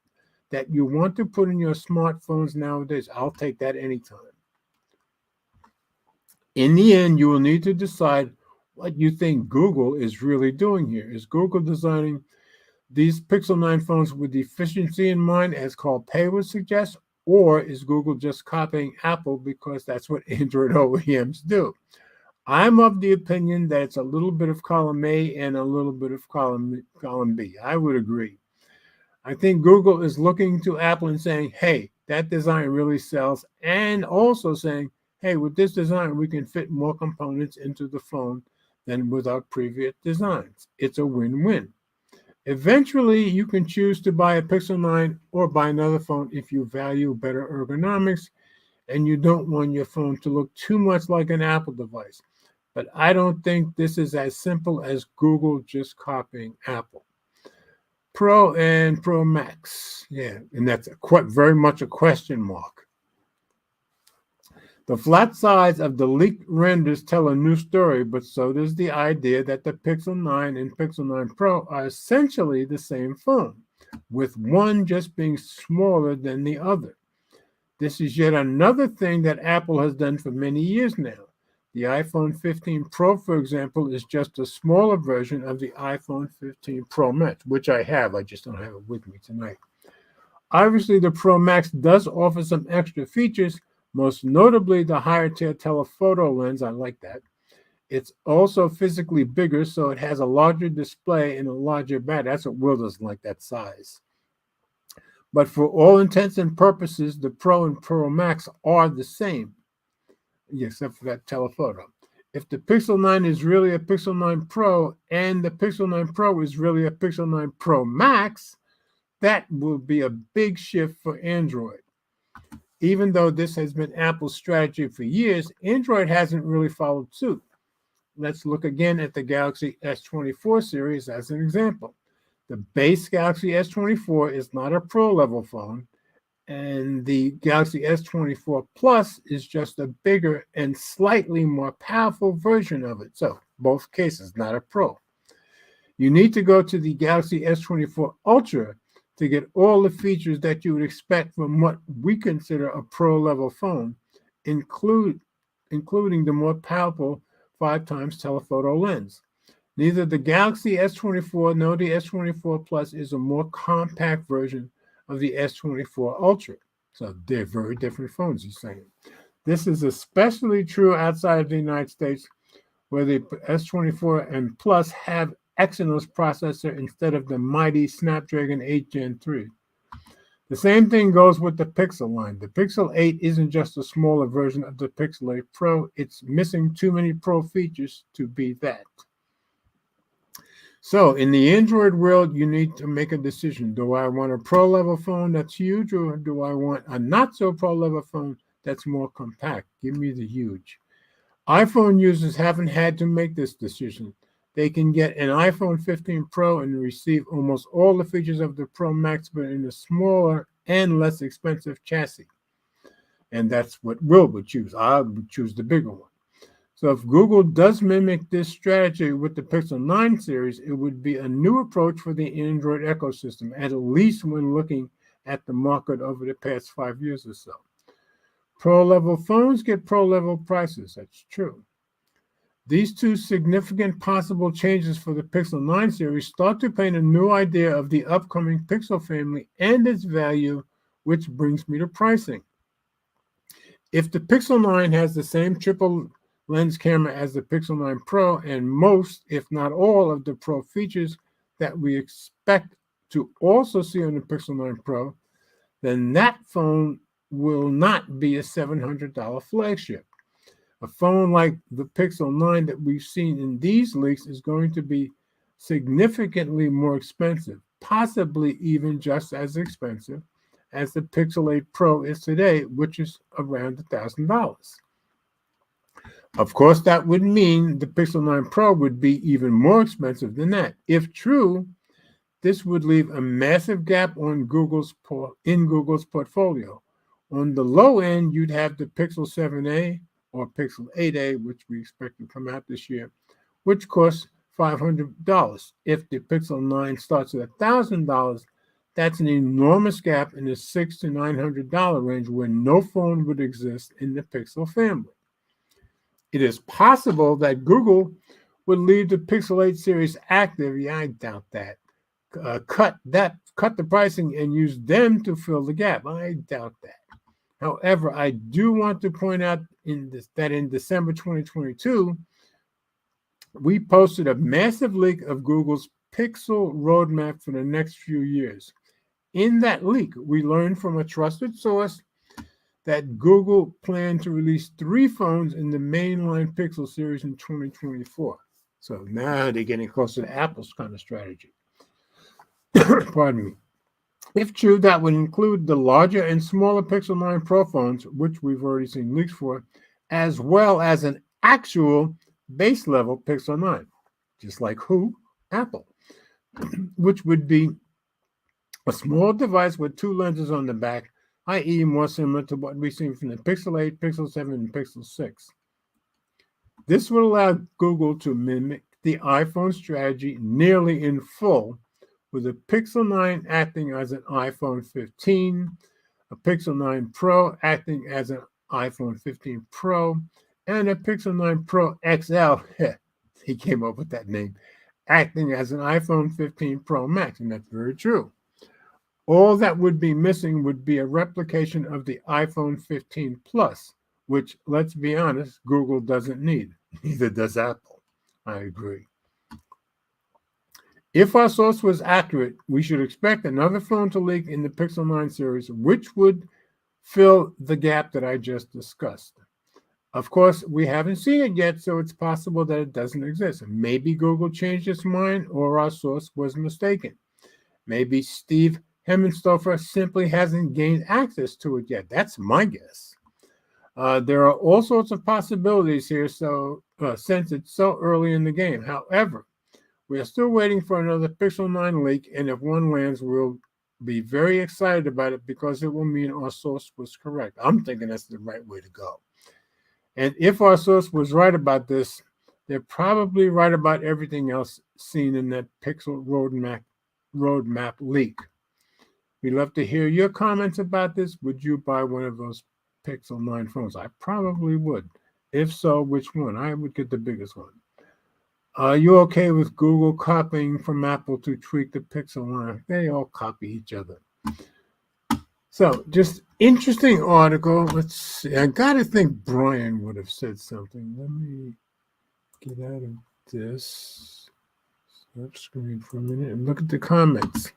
that you want to put in your smartphones nowadays. I'll take that anytime. In the end, you will need to decide what you think Google is really doing here. Is Google designing these Pixel 9 phones with efficiency in mind, as Carl Pei would suggest, or is Google just copying Apple because that's what Android OEMs do? I'm of the opinion that it's a little bit of column A and a little bit of column B. I would agree. I think Google is looking to Apple and saying, hey, that design really sells, and also saying, hey, with this design, we can fit more components into the phone than with our previous designs. It's a win-win. Eventually, you can choose to buy a Pixel 9 or buy another phone if you value better ergonomics and you don't want your phone to look too much like an Apple device. But I don't think this is as simple as Google just copying Apple. Pro and Pro Max. Yeah, and that's very much a question mark. The flat sides of the leaked renders tell a new story, but so does the idea that the Pixel 9 and Pixel 9 Pro are essentially the same phone, with one just being smaller than the other. This is yet another thing that Apple has done for many years now. The iPhone 15 Pro, for example, is just a smaller version of the iPhone 15 Pro Max, which I have. I just don't have it with me tonight. Obviously, the Pro Max does offer some extra features, most notably the higher tier telephoto lens. I like that. It's also physically bigger, so it has a larger display and a larger battery. That's what Will doesn't like, that size. But for all intents and purposes, the Pro and Pro Max are the same, except for that telephoto. If the Pixel 9 is really a Pixel 9 Pro and the Pixel 9 Pro is really a Pixel 9 Pro Max, that will be a big shift for Android. Even though this has been Apple's strategy for years, Android hasn't really followed suit. Let's look again at the Galaxy S24 series as an example. The base Galaxy S24 is not a Pro level phone, and the Galaxy S24 Plus is just a bigger and slightly more powerful version of it. So, both cases, not a Pro. You need to go to the Galaxy S24 Ultra to get all the features that you would expect from what we consider a Pro level phone, including the more powerful 5x telephoto lens. Neither the Galaxy S24 nor the S24 Plus is a more compact version of the S24 Ultra. So they're very different phones, he's saying. This is especially true outside of the United States, where the S24 and Plus have Exynos processor instead of the mighty Snapdragon 8 Gen 3. The same thing goes with the Pixel line. The Pixel 8 isn't just a smaller version of the Pixel 8 Pro. It's missing too many Pro features to be that. So in the Android world, you need to make a decision. Do I want a Pro level phone that's huge, or do I want a not so Pro level phone that's more compact? Give me the huge. iPhone users haven't had to make this decision. They can get an iPhone 15 Pro and receive almost all the features of the Pro Max, but in a smaller and less expensive chassis. And that's what Will would choose. I would choose the bigger one. So if Google does mimic this strategy with the Pixel 9 series, it would be a new approach for the Android ecosystem, at least when looking at the market over the past 5 years or so. Pro-level phones get pro-level prices. That's true. These two significant possible changes for the Pixel 9 series start to paint a new idea of the upcoming Pixel family and its value, which brings me to pricing. If the Pixel 9 has the same triple lens camera as the Pixel 9 Pro and most, if not all, of the Pro features that we expect to also see on the Pixel 9 Pro, then that phone will not be a $700 flagship. A phone like the Pixel 9 that we've seen in these leaks is going to be significantly more expensive, possibly even just as expensive as the Pixel 8 Pro is today, which is around $1,000. Of course, that would mean the Pixel 9 Pro would be even more expensive than that. If true, this would leave a massive gap on Google's portfolio. On the low end, you'd have the Pixel 7a or Pixel 8a, which we expect to come out this year, which costs $500. If the Pixel 9 starts at $1,000, that's an enormous gap in the $600 to $900 range where no phone would exist in the Pixel family. It is possible that Google would leave the Pixel 8 series active. Yeah, I doubt that. Cut the pricing and use them to fill the gap. I doubt that. However, I do want to point out that in December 2022, we posted a massive leak of Google's Pixel roadmap for the next few years. In that leak, we learned from a trusted source that Google planned to release 3 phones in the mainline Pixel series in 2024. So now they're getting closer to Apple's kind of strategy. Pardon me. If true, that would include the larger and smaller Pixel 9 Pro phones, which we've already seen leaks for, as well as an actual base level Pixel 9, just like who? Apple, which would be a small device with 2 lenses on the back, i.e. more similar to what we've seen from the Pixel 8, Pixel 7, and Pixel 6. This would allow Google to mimic the iPhone strategy nearly in full, with the Pixel 9 acting as an iPhone 15, a Pixel 9 Pro acting as an iPhone 15 Pro, and a Pixel 9 Pro XL, he came up with that name, acting as an iPhone 15 Pro Max, and that's very true. All that would be missing would be a replication of the iPhone 15 Plus, which, let's be honest, Google doesn't need. Neither does Apple. I agree. If our source was accurate, we should expect another phone to leak in the Pixel 9 series, which would fill the gap that I just discussed. Of course, we haven't seen it yet, so it's possible that it doesn't exist. Maybe Google changed its mind or our source was mistaken. Maybe Steve Hemmenstoffer simply hasn't gained access to it yet. That's my guess. There are all sorts of possibilities here, since it's so early in the game. However, we are still waiting for another Pixel 9 leak, and if one lands, we'll be very excited about it because it will mean our source was correct. I'm thinking that's the right way to go. And if our source was right about this, they're probably right about everything else seen in that Pixel roadmap leak. We'd love to hear your comments about this. Would you buy one of those Pixel 9 phones? I probably would. If so, which one? I would get the biggest one. Are you okay with Google copying from Apple to tweak the Pixel 9? They all copy each other. So, just interesting article. Let's see. I got to think Brian would have said something. Let me get out of this. Stop screen for a minute and look at the comments.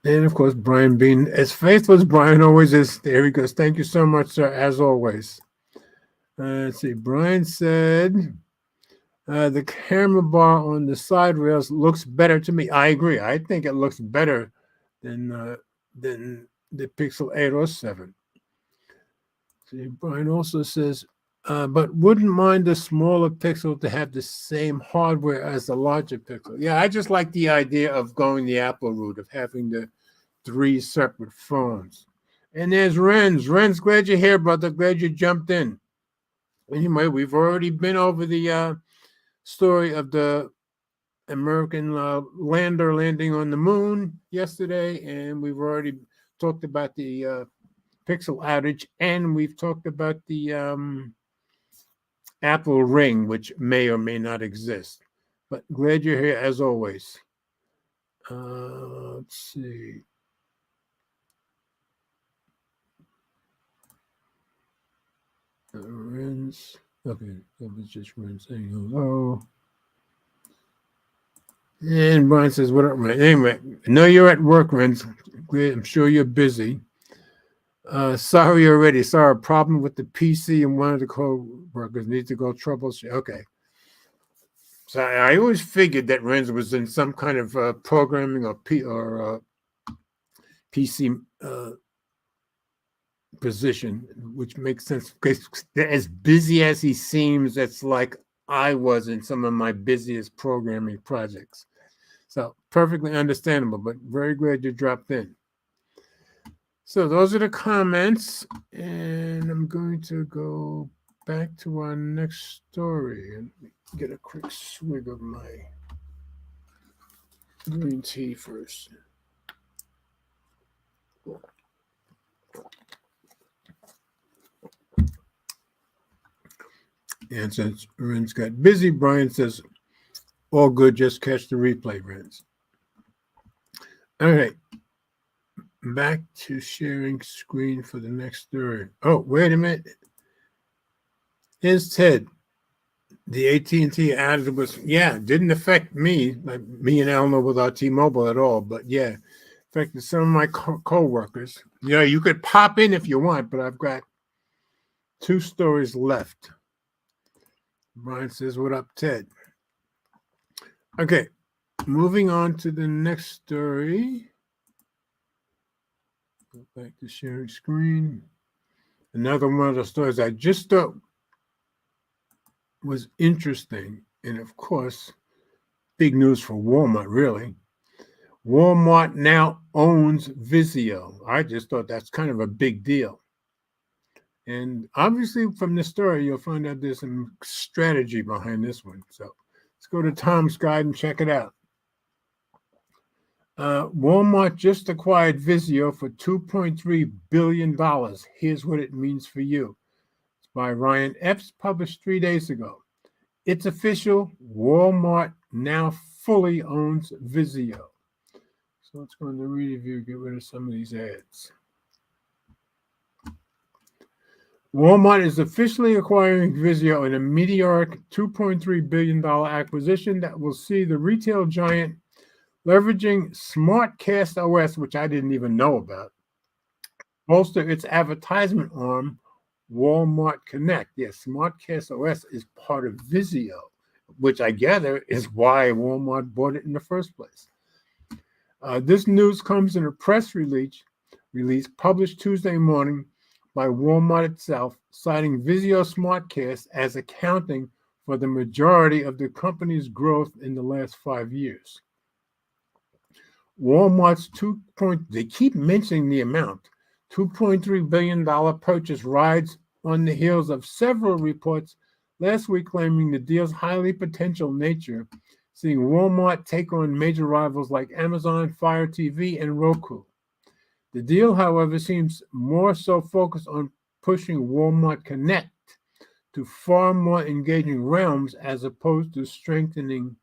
And, of course, Brian being as faithful as Brian always is. There he goes. Thank you so much, sir, as always. Let's see. Brian said, the camera bar on the side rails looks better to me. I agree. I think it looks better than the Pixel 8 or 7. See, Brian also says, but wouldn't mind the smaller Pixel to have the same hardware as the larger Pixel. Yeah, I just like the idea of going the Apple route, of having the 3 separate phones. And there's Renz. Renz, glad you're here, brother. Glad you jumped in. Anyway, we've already been over the story of the American lander landing on the moon yesterday, and we've already talked about the Pixel outage, and we've talked about the Apple Ring, which may or may not exist. But glad you're here as always. Let's see. Renz. Okay, that was just Renz saying hello. And Brian says, what up, man? Anyway, I know you're at work, Renz. I'm sure you're busy. Sorry already. Sorry, a problem with the PC and one of the co-workers needs to go troubleshoot. Okay. So I always figured that Renz was in some kind of programming or PC position, which makes sense. Because as busy as he seems, that's like I was in some of my busiest programming projects. So perfectly understandable, but very glad you dropped in. So those are the comments, and I'm going to go back to our next story and get a quick swig of my green tea first. And since Renz got busy, Brian says, all good, just catch the replay, Renz. All right. Back to sharing screen for the next story. Oh, wait a minute. Here's Ted. The AT&T outage was, didn't affect me, like me and Eleanor with our T-Mobile at all, but yeah, affected some of my co-workers. You could pop in if you want, but I've got 2 stories left. Brian says, what up, Ted? Okay, moving on to the next story. Go back to sharing screen. Another one of the stories I just thought was interesting, and of course, big news for Walmart, really. Walmart now owns Vizio. I just thought that's kind of a big deal. And obviously from the story, you'll find out there's some strategy behind this one. So let's go to Tom's Guide and check it out. Walmart just acquired Vizio for $2.3 billion. Here's what it means for you. It's by Ryan Epps, published 3 days ago. It's official, Walmart now fully owns Vizio. So let's go into review, get rid of some of these ads. Walmart is officially acquiring Vizio in a meteoric $2.3 billion acquisition that will see the retail giant leveraging Simulcast OS, which I didn't even know about, bolster its advertisement arm, Walmart Connect. Yes, Simulcast OS is part of Vizio, which I gather is why Walmart bought it in the first place. This news comes in a press release published Tuesday morning by Walmart itself, citing Vizio Simulcast as accounting for the majority of the company's growth in the last 5 years. Walmart's they keep mentioning the amount, $2.3 billion purchase rides on the heels of several reports last week claiming the deal's highly potential nature, seeing Walmart take on major rivals like Amazon, Fire TV, and Roku. The deal, however, seems more so focused on pushing Walmart Connect to far more engaging realms as opposed to strengthening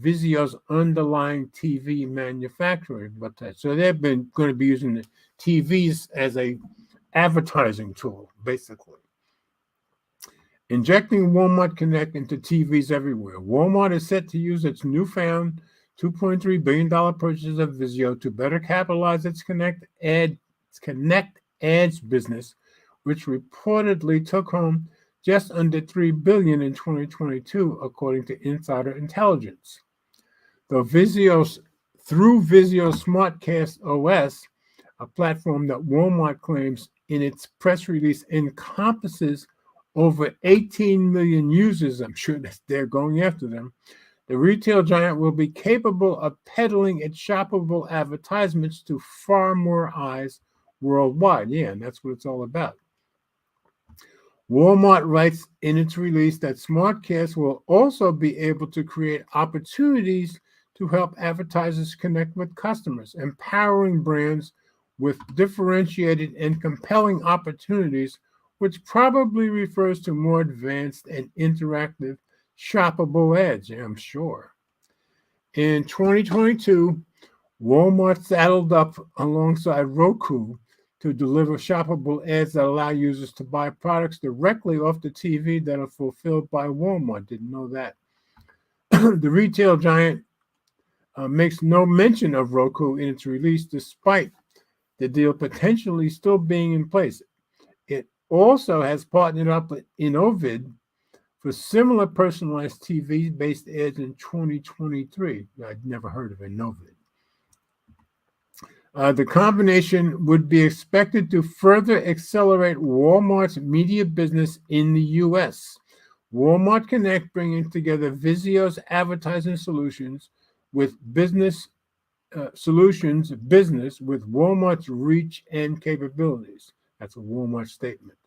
Vizio's underlying TV manufacturing. So they've been going to be using the TVs as a advertising tool, basically. Injecting Walmart Connect into TVs everywhere. Walmart is set to use its newfound $2.3 billion purchase of Vizio to better capitalize its Connect Ads business, which reportedly took home just under $3 billion in 2022, according to insider intelligence. Through Vizio Simulcast OS, a platform that Walmart claims in its press release encompasses over 18 million users, I'm sure that they're going after them, the retail giant will be capable of peddling its shoppable advertisements to far more eyes worldwide. Yeah, and that's what it's all about. Walmart writes in its release that Simulcast will also be able to create opportunities to help advertisers connect with customers, empowering brands with differentiated and compelling opportunities, which probably refers to more advanced and interactive shoppable ads, I'm sure. In 2022, Walmart saddled up alongside Roku to deliver shoppable ads that allow users to buy products directly off the TV that are fulfilled by Walmart. Didn't know that. The retail giant makes no mention of Roku in its release, despite the deal potentially still being in place. It also has partnered up with Innovid for similar personalized TV-based ads in 2023. I'd never heard of Innovid. The combination would be expected to further accelerate Walmart's media business in the U.S. Walmart Connect bringing together Vizio's advertising solutions with business with Walmart's reach and capabilities. That's a Walmart statement.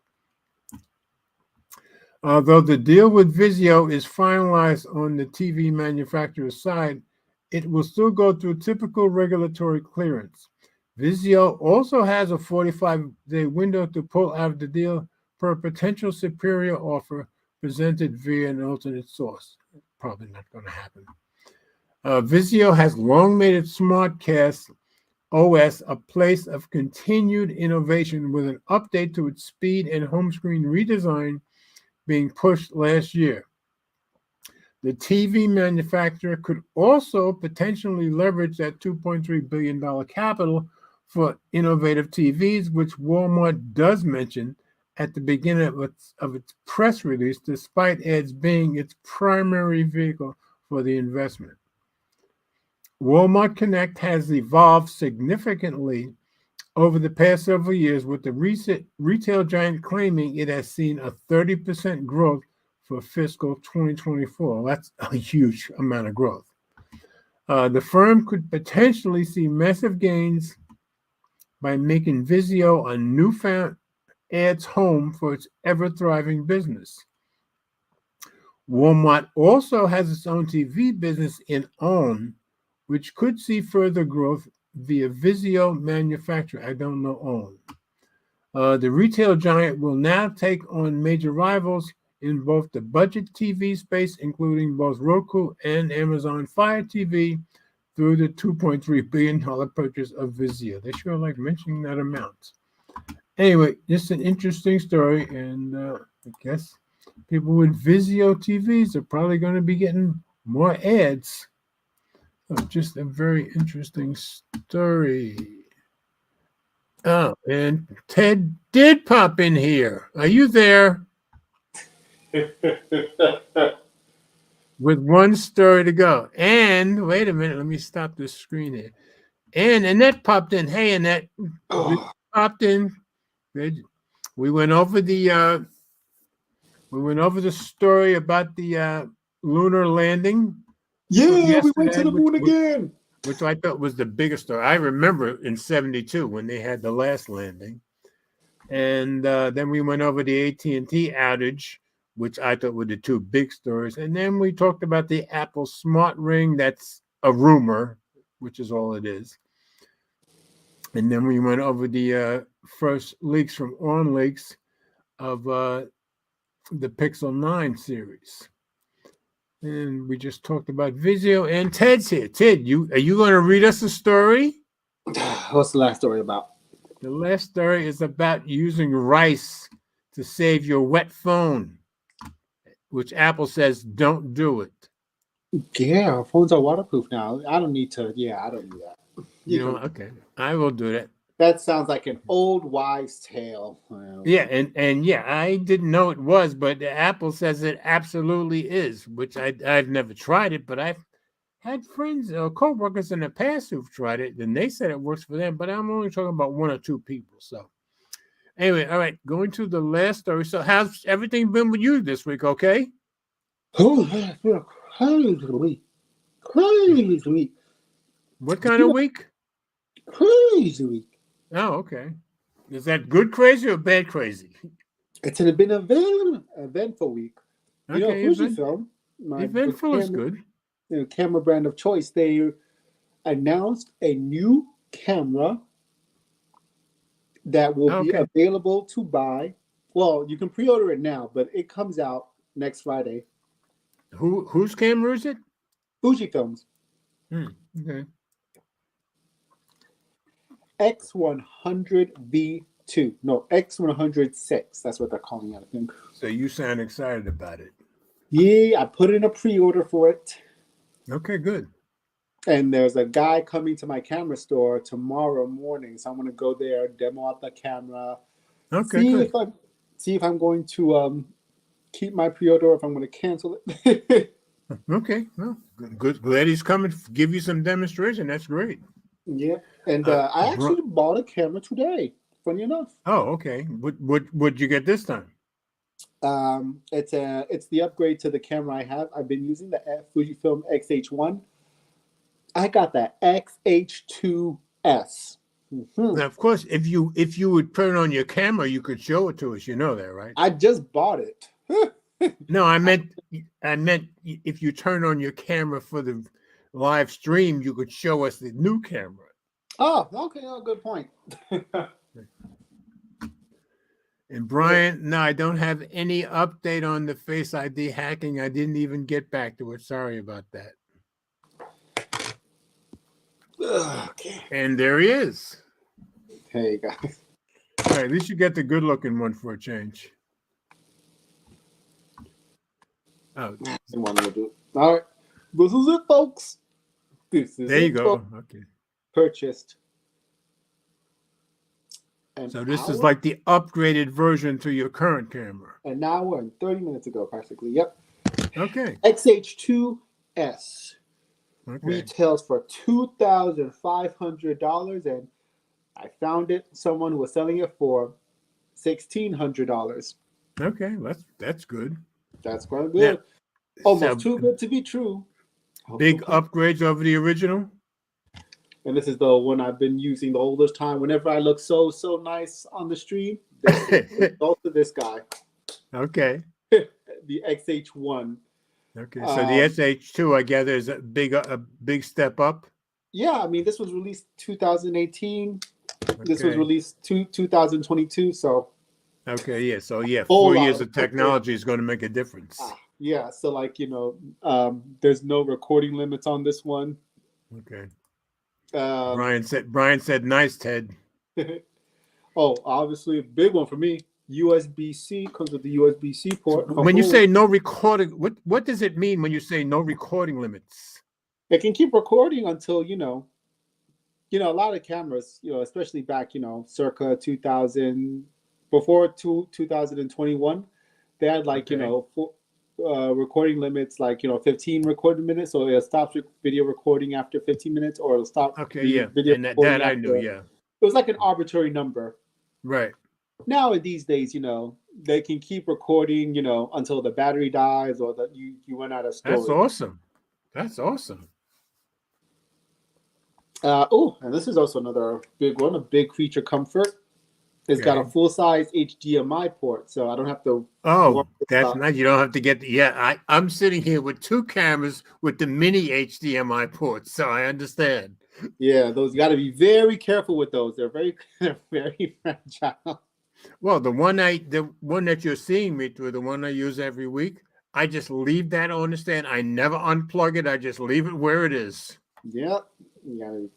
Although the deal with Vizio is finalized on the TV manufacturer's side, it will still go through typical regulatory clearance. Vizio also has a 45-day window to pull out of the deal per a potential superior offer presented via an alternate source. Probably not going to happen. Vizio has long made its Simulcast OS a place of continued innovation, with an update to its speed and home screen redesign being pushed last year. The TV manufacturer could also potentially leverage that $2.3 billion capital for innovative TVs, which Walmart does mention at the beginning of its press release, despite ads being its primary vehicle for the investment. Walmart Connect has evolved significantly over the past several years, with the recent retail giant claiming it has seen a 30% growth for fiscal 2024. That's a huge amount of growth. The firm could potentially see massive gains by making Vizio a newfound ads home for its ever-thriving business. Walmart also has its own TV business in OWN, which could see further growth via Vizio manufacturer. I don't know OWN. The retail giant will now take on major rivals in both the budget TV space, including both Roku and Amazon Fire TV, through the $2.3 billion purchase of Vizio. They sure like mentioning that amount. Anyway, just an interesting story, and I guess people with Vizio TVs are probably going to be getting more ads. So just a very interesting story. Oh, and Ted did pop in here. Are you there? With one story to go. And wait a minute, let me stop this screen here. And Annette popped in. Hey, Annette, popped in. Good. We went over the story about the lunar landing. Yeah, we went to the moon again. Which I thought was the biggest story. I remember in '72 when they had the last landing. And then we went over the AT&T outage, which I thought were the two big stories. And then we talked about the Apple Smart Ring. That's a rumor, which is all it is. And then we went over the first leaks from OnLeaks of the Pixel 9 series. And we just talked about Vizio, and Ted's here. Ted, are you going to read us a story? What's the last story about? The last story is about using rice to save your wet phone, which Apple says don't do it. Yeah, phones are waterproof now. I don't need to. Yeah, I don't do that. Okay, I will do that. That sounds like an old wives' tale. Well, yeah, and yeah, I didn't know it was, but Apple says it absolutely is, which I've never tried it, but I've had friends or co-workers in the past who've tried it, and they said it works for them, but I'm only talking about one or two people. So anyway, all right, going to the last story. So how's everything been with you this week, okay? Oh, crazy week. Crazy week. What kind of week? Crazy week. Oh, okay. Is that good crazy or bad crazy? It's been an eventful week. You know, Fujifilm. Eventful is good. Camera brand of choice. They announced a new camera that will be available to buy. Well, you can pre-order it now, but it comes out next Friday. Whose camera is it? Fujifilm's. Okay. X100V2. No, X106. That's what they're calling it, I think. So you sound excited about it. Yeah, I put in a pre-order for it. Okay, good. And there's a guy coming to my camera store tomorrow morning. So I'm going to go there, demo out the camera. Okay, good. See if I'm going to keep my pre-order or if I'm going to cancel it. Okay, well, good. Glad he's coming to give you some demonstration. That's great. Yeah, and I actually bought a camera today. Funny enough. Oh, okay. What'd you get this time? It's the upgrade to the camera I have. I've been using the Fujifilm X-H1. I got the X-H2S. Mm-hmm. Now, of course, if you would turn on your camera, you could show it to us. You know that, right? I just bought it. No, I meant if you turn on your camera for the live stream, you could show us the new camera. Oh, okay. Oh, good point. And Brian, no, I don't have any update on the Face ID hacking. I didn't even get back to it. Sorry about that. Okay. And there he is. Hey, guys. All right, at least you get the good-looking one for a change. Oh, all right. This is it, folks. There you go. Okay. Purchased. So this is like the upgraded version to your current camera. An hour and 30 minutes ago, practically. Yep. Okay. X-H2S. Retails for $2,500, and I found it. Someone was selling it for $1,600. Okay, that's good. That's quite good. Yeah. Almost too good to be true. Big upgrades over the original. And this is the one I've been using the oldest time. Whenever I look so nice on the stream, also this guy. Okay. The X-H1. Okay, so the SH2, I gather, is a big step up. Yeah, I mean, this was released 2018. This was Okay. released 2022, so Okay. Yeah. So yeah, whole 4 years lot of of upgrade. technology is going to make a difference. Yeah, so like there's no recording limits on this one. Okay. Um, Brian said nice, Ted. oh, obviously a big one for me. USB-C comes with the USB-C So port. when you say no recording, what does it mean when you say no recording limits? It can keep recording until a lot of cameras, especially back, circa 2000, before 2021, they had like, Okay. recording limits like, 15 recording minutes. So it stops video recording after 15 minutes, or it'll stop Okay, the yeah. video And that recording I knew, after. yeah. It was like an arbitrary number. Right. Now, these days, they can keep recording, until the battery dies or that you run out of That's storage. awesome. That's awesome. And this is also another big one, a big feature comfort. It's got a Okay. full-size HDMI port, so I don't have to worry Oh, that's about. nice. You don't have to get I'm sitting here with two cameras with the mini HDMI ports, so I understand. Yeah, those got to be very careful with those. They're they're very fragile. Well, the one that you're seeing me through, the one I use every week, I just leave that on the stand. I never unplug it. I just leave it where it is. Yeah, you gotta be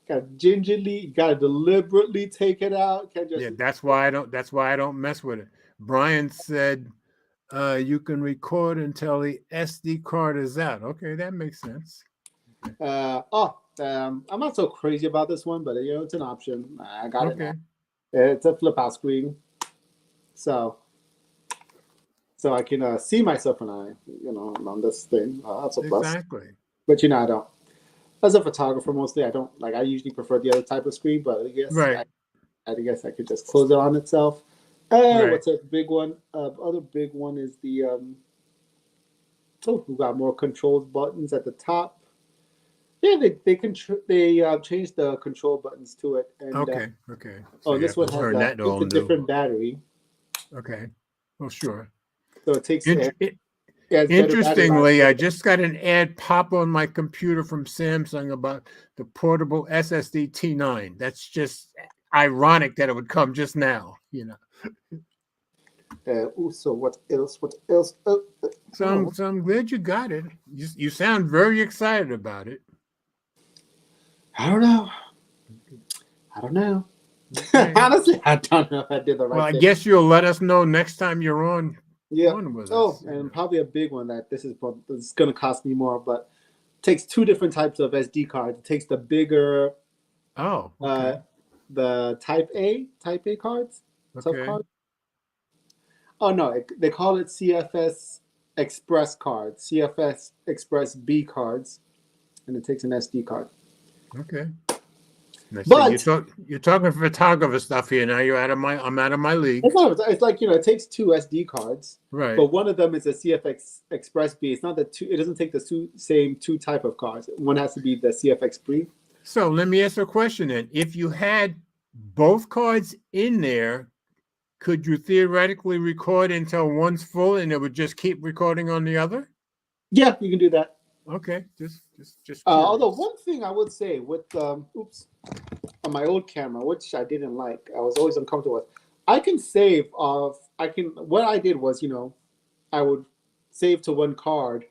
gotta gingerly, you gotta deliberately take it out. Can't just. Yeah, that's why I don't mess with it. Brian said you can record until the SD card is out. Okay, that makes sense. I'm not so crazy about this one, but it's an option. I got it Okay. now. It's a flip out screen, so I can see myself when I'm on this thing. That's a plus. Exactly. But I don't. As a photographer, mostly I don't like. I usually prefer the other type of screen, but Right. I guess I could just close it on itself. Right. What's a big one? Other big one is the we got more controls buttons at the top. Yeah, they changed the control buttons to it. And Okay. Okay. So this one has it's a different battery. Okay. Well, sure. So it takes. It's Interestingly, I just got an ad pop on my computer from Samsung about the portable SSD T9. That's just ironic that it would come just now, So what else? What else? So I'm glad you got it. You sound very excited about it. I don't know. Okay. Honestly, I don't know if I did the right thing. Well, I guess you'll let us know next time you're on. Yeah. With us, and probably a big one that this is going to cost me more, but it takes two different types of SD cards. It takes the bigger, okay. The Type A cards, Okay. cards. Oh no, they call it CFS Express cards, CFS Express B cards, and it takes an SD card. Okay. But you're talking photographer stuff here. Now I'm out of my league. It's like it takes two SD cards, right? But one of them is a CFX Express B. It's not the two. It doesn't take the same two type of cards. One has to be the CFX B. So let me ask you a question then. If you had both cards in there, could you theoretically record until one's full and it would just keep recording on the other? Yeah, you can do that. Okay, just. Although one thing I would say with on my old camera, which I didn't like, I was always uncomfortable with. I can save what I did was, I would save to one card,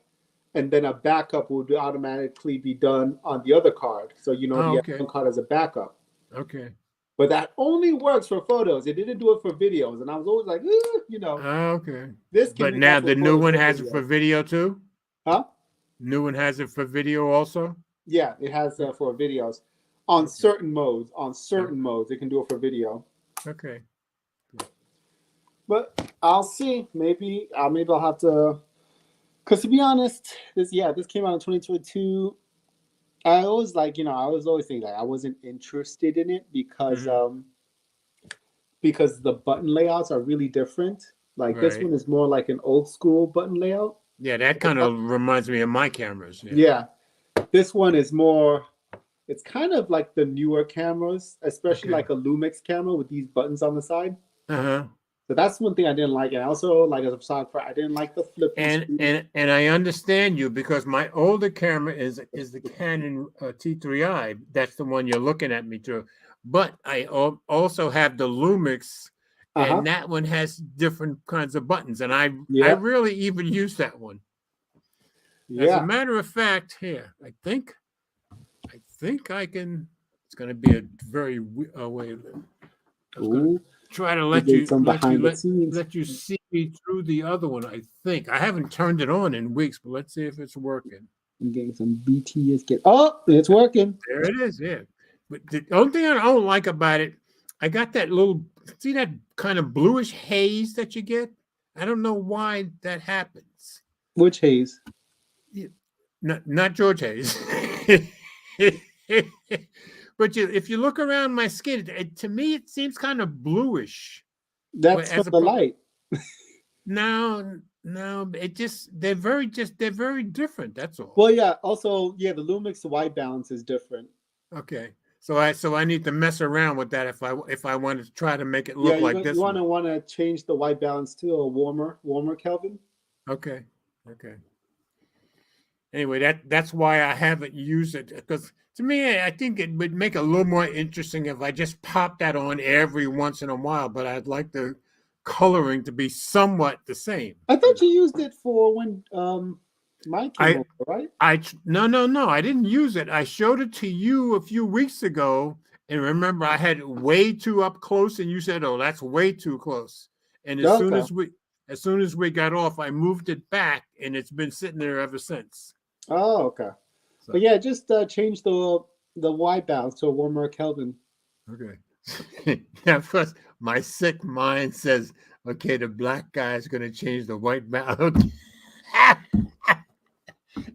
and then a backup would automatically be done on the other card. So one card as a backup. Okay. But that only works for photos. It didn't do it for videos, and I was always like, Okay. But now the new one has it for video too. Huh? New one has it for video also? Yeah, it has for videos. On certain modes, it can do it for video. Okay. But I'll see. Maybe I'll have to. Because to be honest, this came out in 2022. I always I was always thinking that I wasn't interested in it because the button layouts are really different. This one is more like an old school button layout. Yeah, that kind of reminds me of my cameras. Yeah. This one is more, it's kind of like the newer cameras, especially like a Lumix camera with these buttons on the side. Uh-huh. But that's one thing I didn't like. And also, like as a photographer, I didn't like the flipping screen. And I understand you because my older camera is the Canon T3i. That's the one you're looking at me through. But I also have the Lumix, and that one has different kinds of buttons. And I really even use that one. As a matter of fact, here I think I can. It's going to be a very way. Try to let you see me through the other one. I think I haven't turned it on in weeks, but let's see if it's working. I'm getting some BTS. Oh, it's working. There it is. Yeah, but the only thing I don't like about it, I got that see that kind of bluish haze that you get. I don't know why that happens. Which haze? Not George Hayes. But if you look around my skin, to me it seems kind of bluish. That's from the light. No, they're very different. That's all. Well, yeah. Also, the Lumix white balance is different. Okay, so I need to mess around with that if I want to try to make it look like this. You want to change the white balance to a warmer Kelvin. Okay. Anyway, that's why I haven't used it, because to me, I think it would make it a little more interesting if I just pop that on every once in a while, but I'd like the coloring to be somewhat the same. I thought you used it for when mine came over, right? No, I didn't use it. I showed it to you a few weeks ago, and remember I had it way too up close, and you said, "Oh, that's way too close." And as soon as we got off, I moved it back, and it's been sitting there ever since. Oh, okay. So, but yeah, just change the white balance to a warmer Kelvin. Okay. Now, first, my sick mind says, okay, the black guy is going to change the white balance.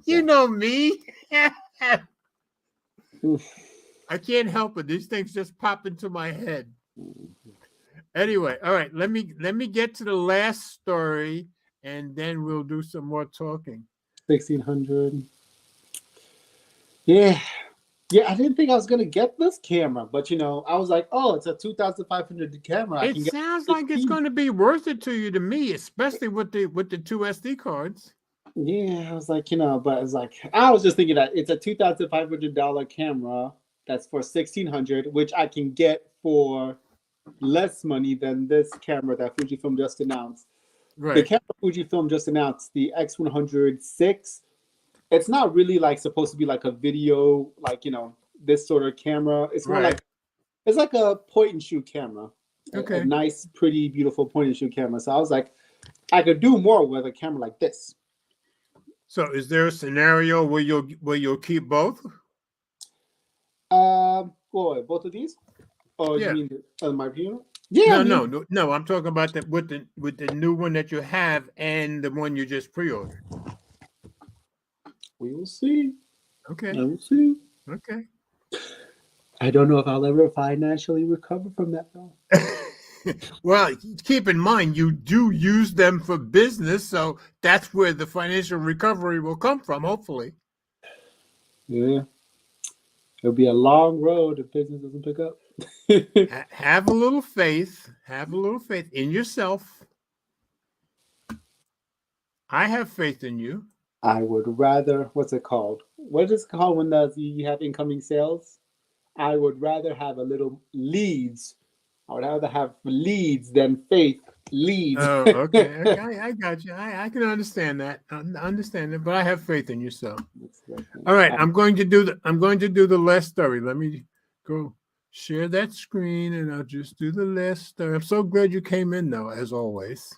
You know me. I can't help it. These things just pop into my head. Anyway, all right. Let me get to the last story, and then we'll do some more talking. 1600. Yeah. I didn't think I was gonna get this camera, but I was like, oh, it's a 2,500 camera. It sounds like it's going to be worth it to you, to me, especially with the 2 SD cards. Yeah, I was like, but it's like I was just thinking that it's a $2,500 camera that's for 1,600, which I can get for less money than this camera that Fujifilm just announced. Right. The camera Fujifilm just announced, the X100VI. It's not really supposed to be like a video, this sort of camera. It's more it's like a point and shoot camera. Okay. A nice, pretty, beautiful point and shoot camera. So I was like, I could do more with a camera like this. So is there a scenario where you'll keep both? Both of these? Oh, you mean my view? Yeah. No. I'm talking about that with the new one that you have and the one you just pre-ordered. We will see. Okay. I will see. Okay. I don't know if I'll ever financially recover from that, though. Well, keep in mind, you do use them for business, so that's where the financial recovery will come from, hopefully. Yeah. It'll be a long road if business doesn't pick up. Have a little faith. Have a little faith in yourself. I have faith in you. I would rather, what's it called? What is it called when you have incoming sales? I would rather have a little leads. I would rather have leads than faith leads. Oh, okay. I got you. I can understand that. I understand that, but I have faith in you. So, all right. I'm going to do the last story. Let me go share that screen, and I'll just do the last story. I'm so glad you came in, though, as always.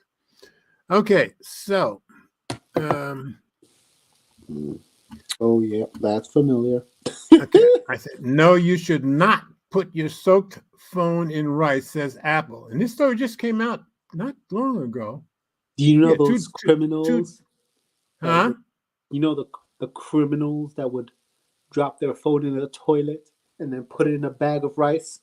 Okay, so. Oh yeah, that's familiar. Okay. I said, no, you should not put your soaked phone in rice, says Apple. And this story just came out not long ago. Do you know those criminals? Huh? You know the criminals that would drop their phone in the toilet and then put it in a bag of rice?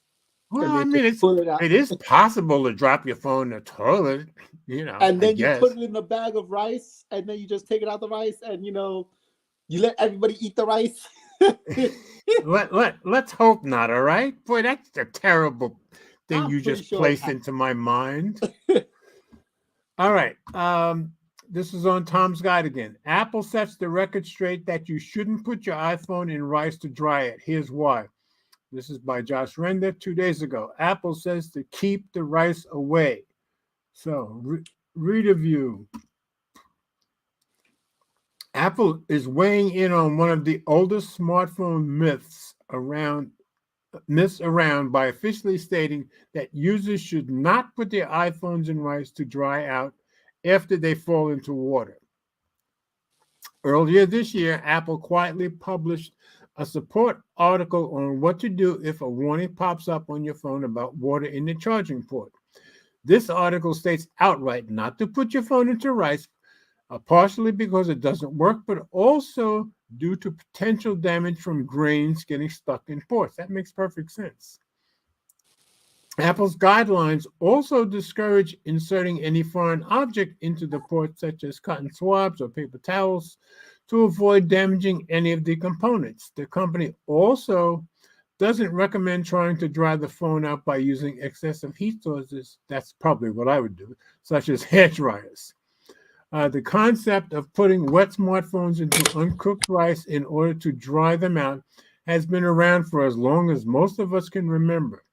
Well, I mean, it is possible to drop your phone in the toilet, And then you put it in a bag of rice, and then you just take it out the rice, and you let everybody eat the rice. Let's hope not. All right, boy, that's a terrible thing you just placed into my mind. All right. This is on Tom's Guide again. Apple sets the record straight that you shouldn't put your iPhone in rice to dry it. Here's why. This is by Josh Render 2 days ago. Apple says to keep the rice away. So, read a view. Apple is weighing in on one of the oldest smartphone myths around by officially stating that users should not put their iPhones in rice to dry out after they fall into water. Earlier this year, Apple quietly published a support article on what to do if a warning pops up on your phone about water in the charging port. This article states outright not to put your phone into rice, partially because it doesn't work, but also due to potential damage from grains getting stuck in ports. That makes perfect sense. Apple's guidelines also discourage inserting any foreign object into the port, such as cotton swabs or paper towels, to avoid damaging any of the components. The company also doesn't recommend trying to dry the phone out by using excessive heat sources. That's probably what I would do, such as hair dryers. The concept of putting wet smartphones into uncooked rice in order to dry them out has been around for as long as most of us can remember.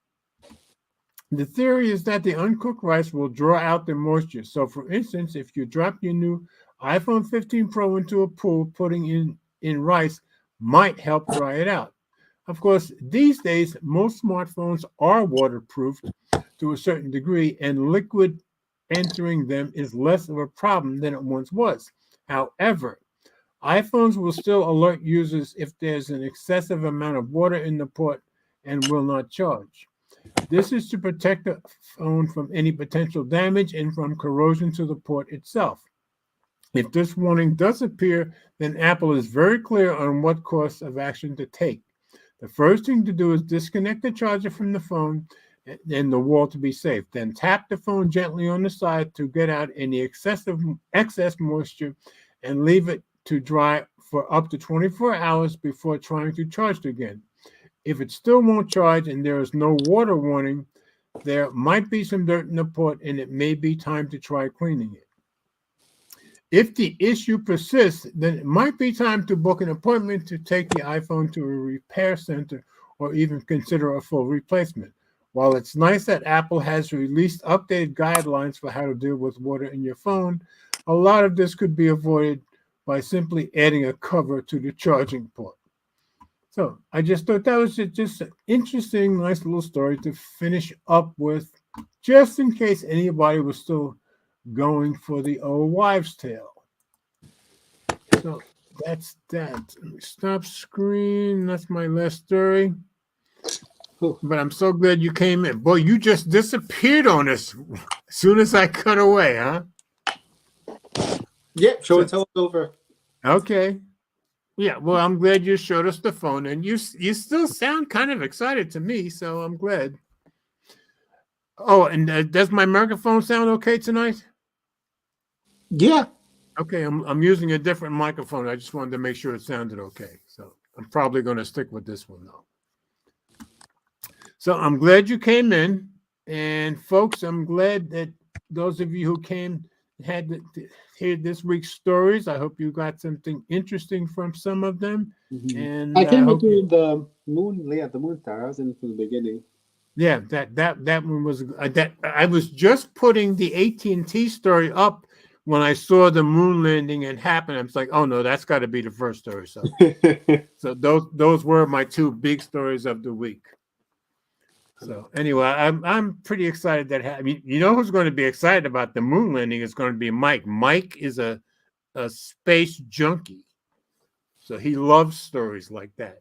The theory is that the uncooked rice will draw out the moisture. So, for instance, if you drop your new iPhone 15 Pro into a pool, putting in rice might help dry it out. Of course, these days, most smartphones are waterproofed to a certain degree, and liquid entering them is less of a problem than it once was. However, iPhones will still alert users if there's an excessive amount of water in the port and will not charge. This is to protect the phone from any potential damage and from corrosion to the port itself. If this warning does appear, then Apple is very clear on what course of action to take. The first thing to do is disconnect the charger from the phone and the wall to be safe. Then tap the phone gently on the side to get out any excess moisture and leave it to dry for up to 24 hours before trying to charge it again. If it still won't charge and there is no water warning, there might be some dirt in the port and it may be time to try cleaning it. If the issue persists, then it might be time to book an appointment to take the iPhone to a repair center or even consider a full replacement. While it's nice that Apple has released updated guidelines for how to deal with water in your phone, a lot of this could be avoided by simply adding a cover to the charging port. So I just thought that was just an interesting, nice little story to finish up with, just in case anybody was still going for the old wives' tale. So that's that. Let me stop screen. That's my last story. But I'm so glad you came in. Boy, you just disappeared on us as soon as I cut away, huh? Yeah, show and tell it's over. Okay. Yeah, well, I'm glad you showed us the phone, and you still sound kind of excited to me, so I'm glad. Oh, and does my microphone sound okay tonight? Yeah. Okay, I'm using a different microphone. I just wanted to make sure it sounded okay. So I'm probably going to stick with this one, though. So I'm glad you came in. And folks, I'm glad that those of you who came had to hear this week's stories. I hope you got something interesting from some of them. Mm-hmm. And I came into the moon, the moon star. I was in from the beginning. Yeah, that one was that I was just putting the AT&T story up when I saw the moon landing and happen. I was like, oh no, that's got to be the first story. So, so those were my two big stories of the week. So anyway, I'm pretty excited that I mean, you know who's going to be excited about the moon landing is going to be Mike. Mike is a space junkie, so he loves stories like that.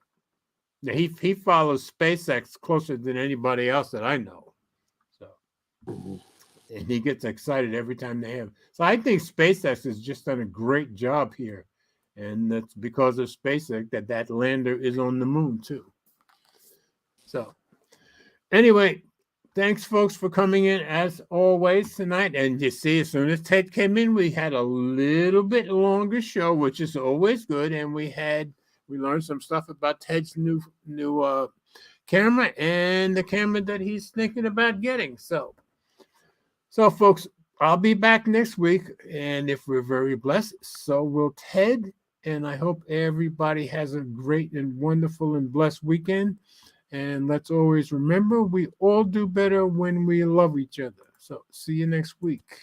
Now, he follows SpaceX closer than anybody else that I know. So, and he gets excited every time they have. So I think SpaceX has just done a great job here, and that's because of SpaceX that lander is on the moon too. So, anyway, thanks folks for coming in as always tonight. And you see, as soon as Ted came in, we had a little bit longer show, which is always good, and we learned some stuff about Ted's new camera and the camera that he's thinking about getting. So folks, I'll be back next week, and if we're very blessed, so will Ted. And I hope everybody has a great and wonderful and blessed weekend. And let's always remember we all do better when we love each other. So see you next week.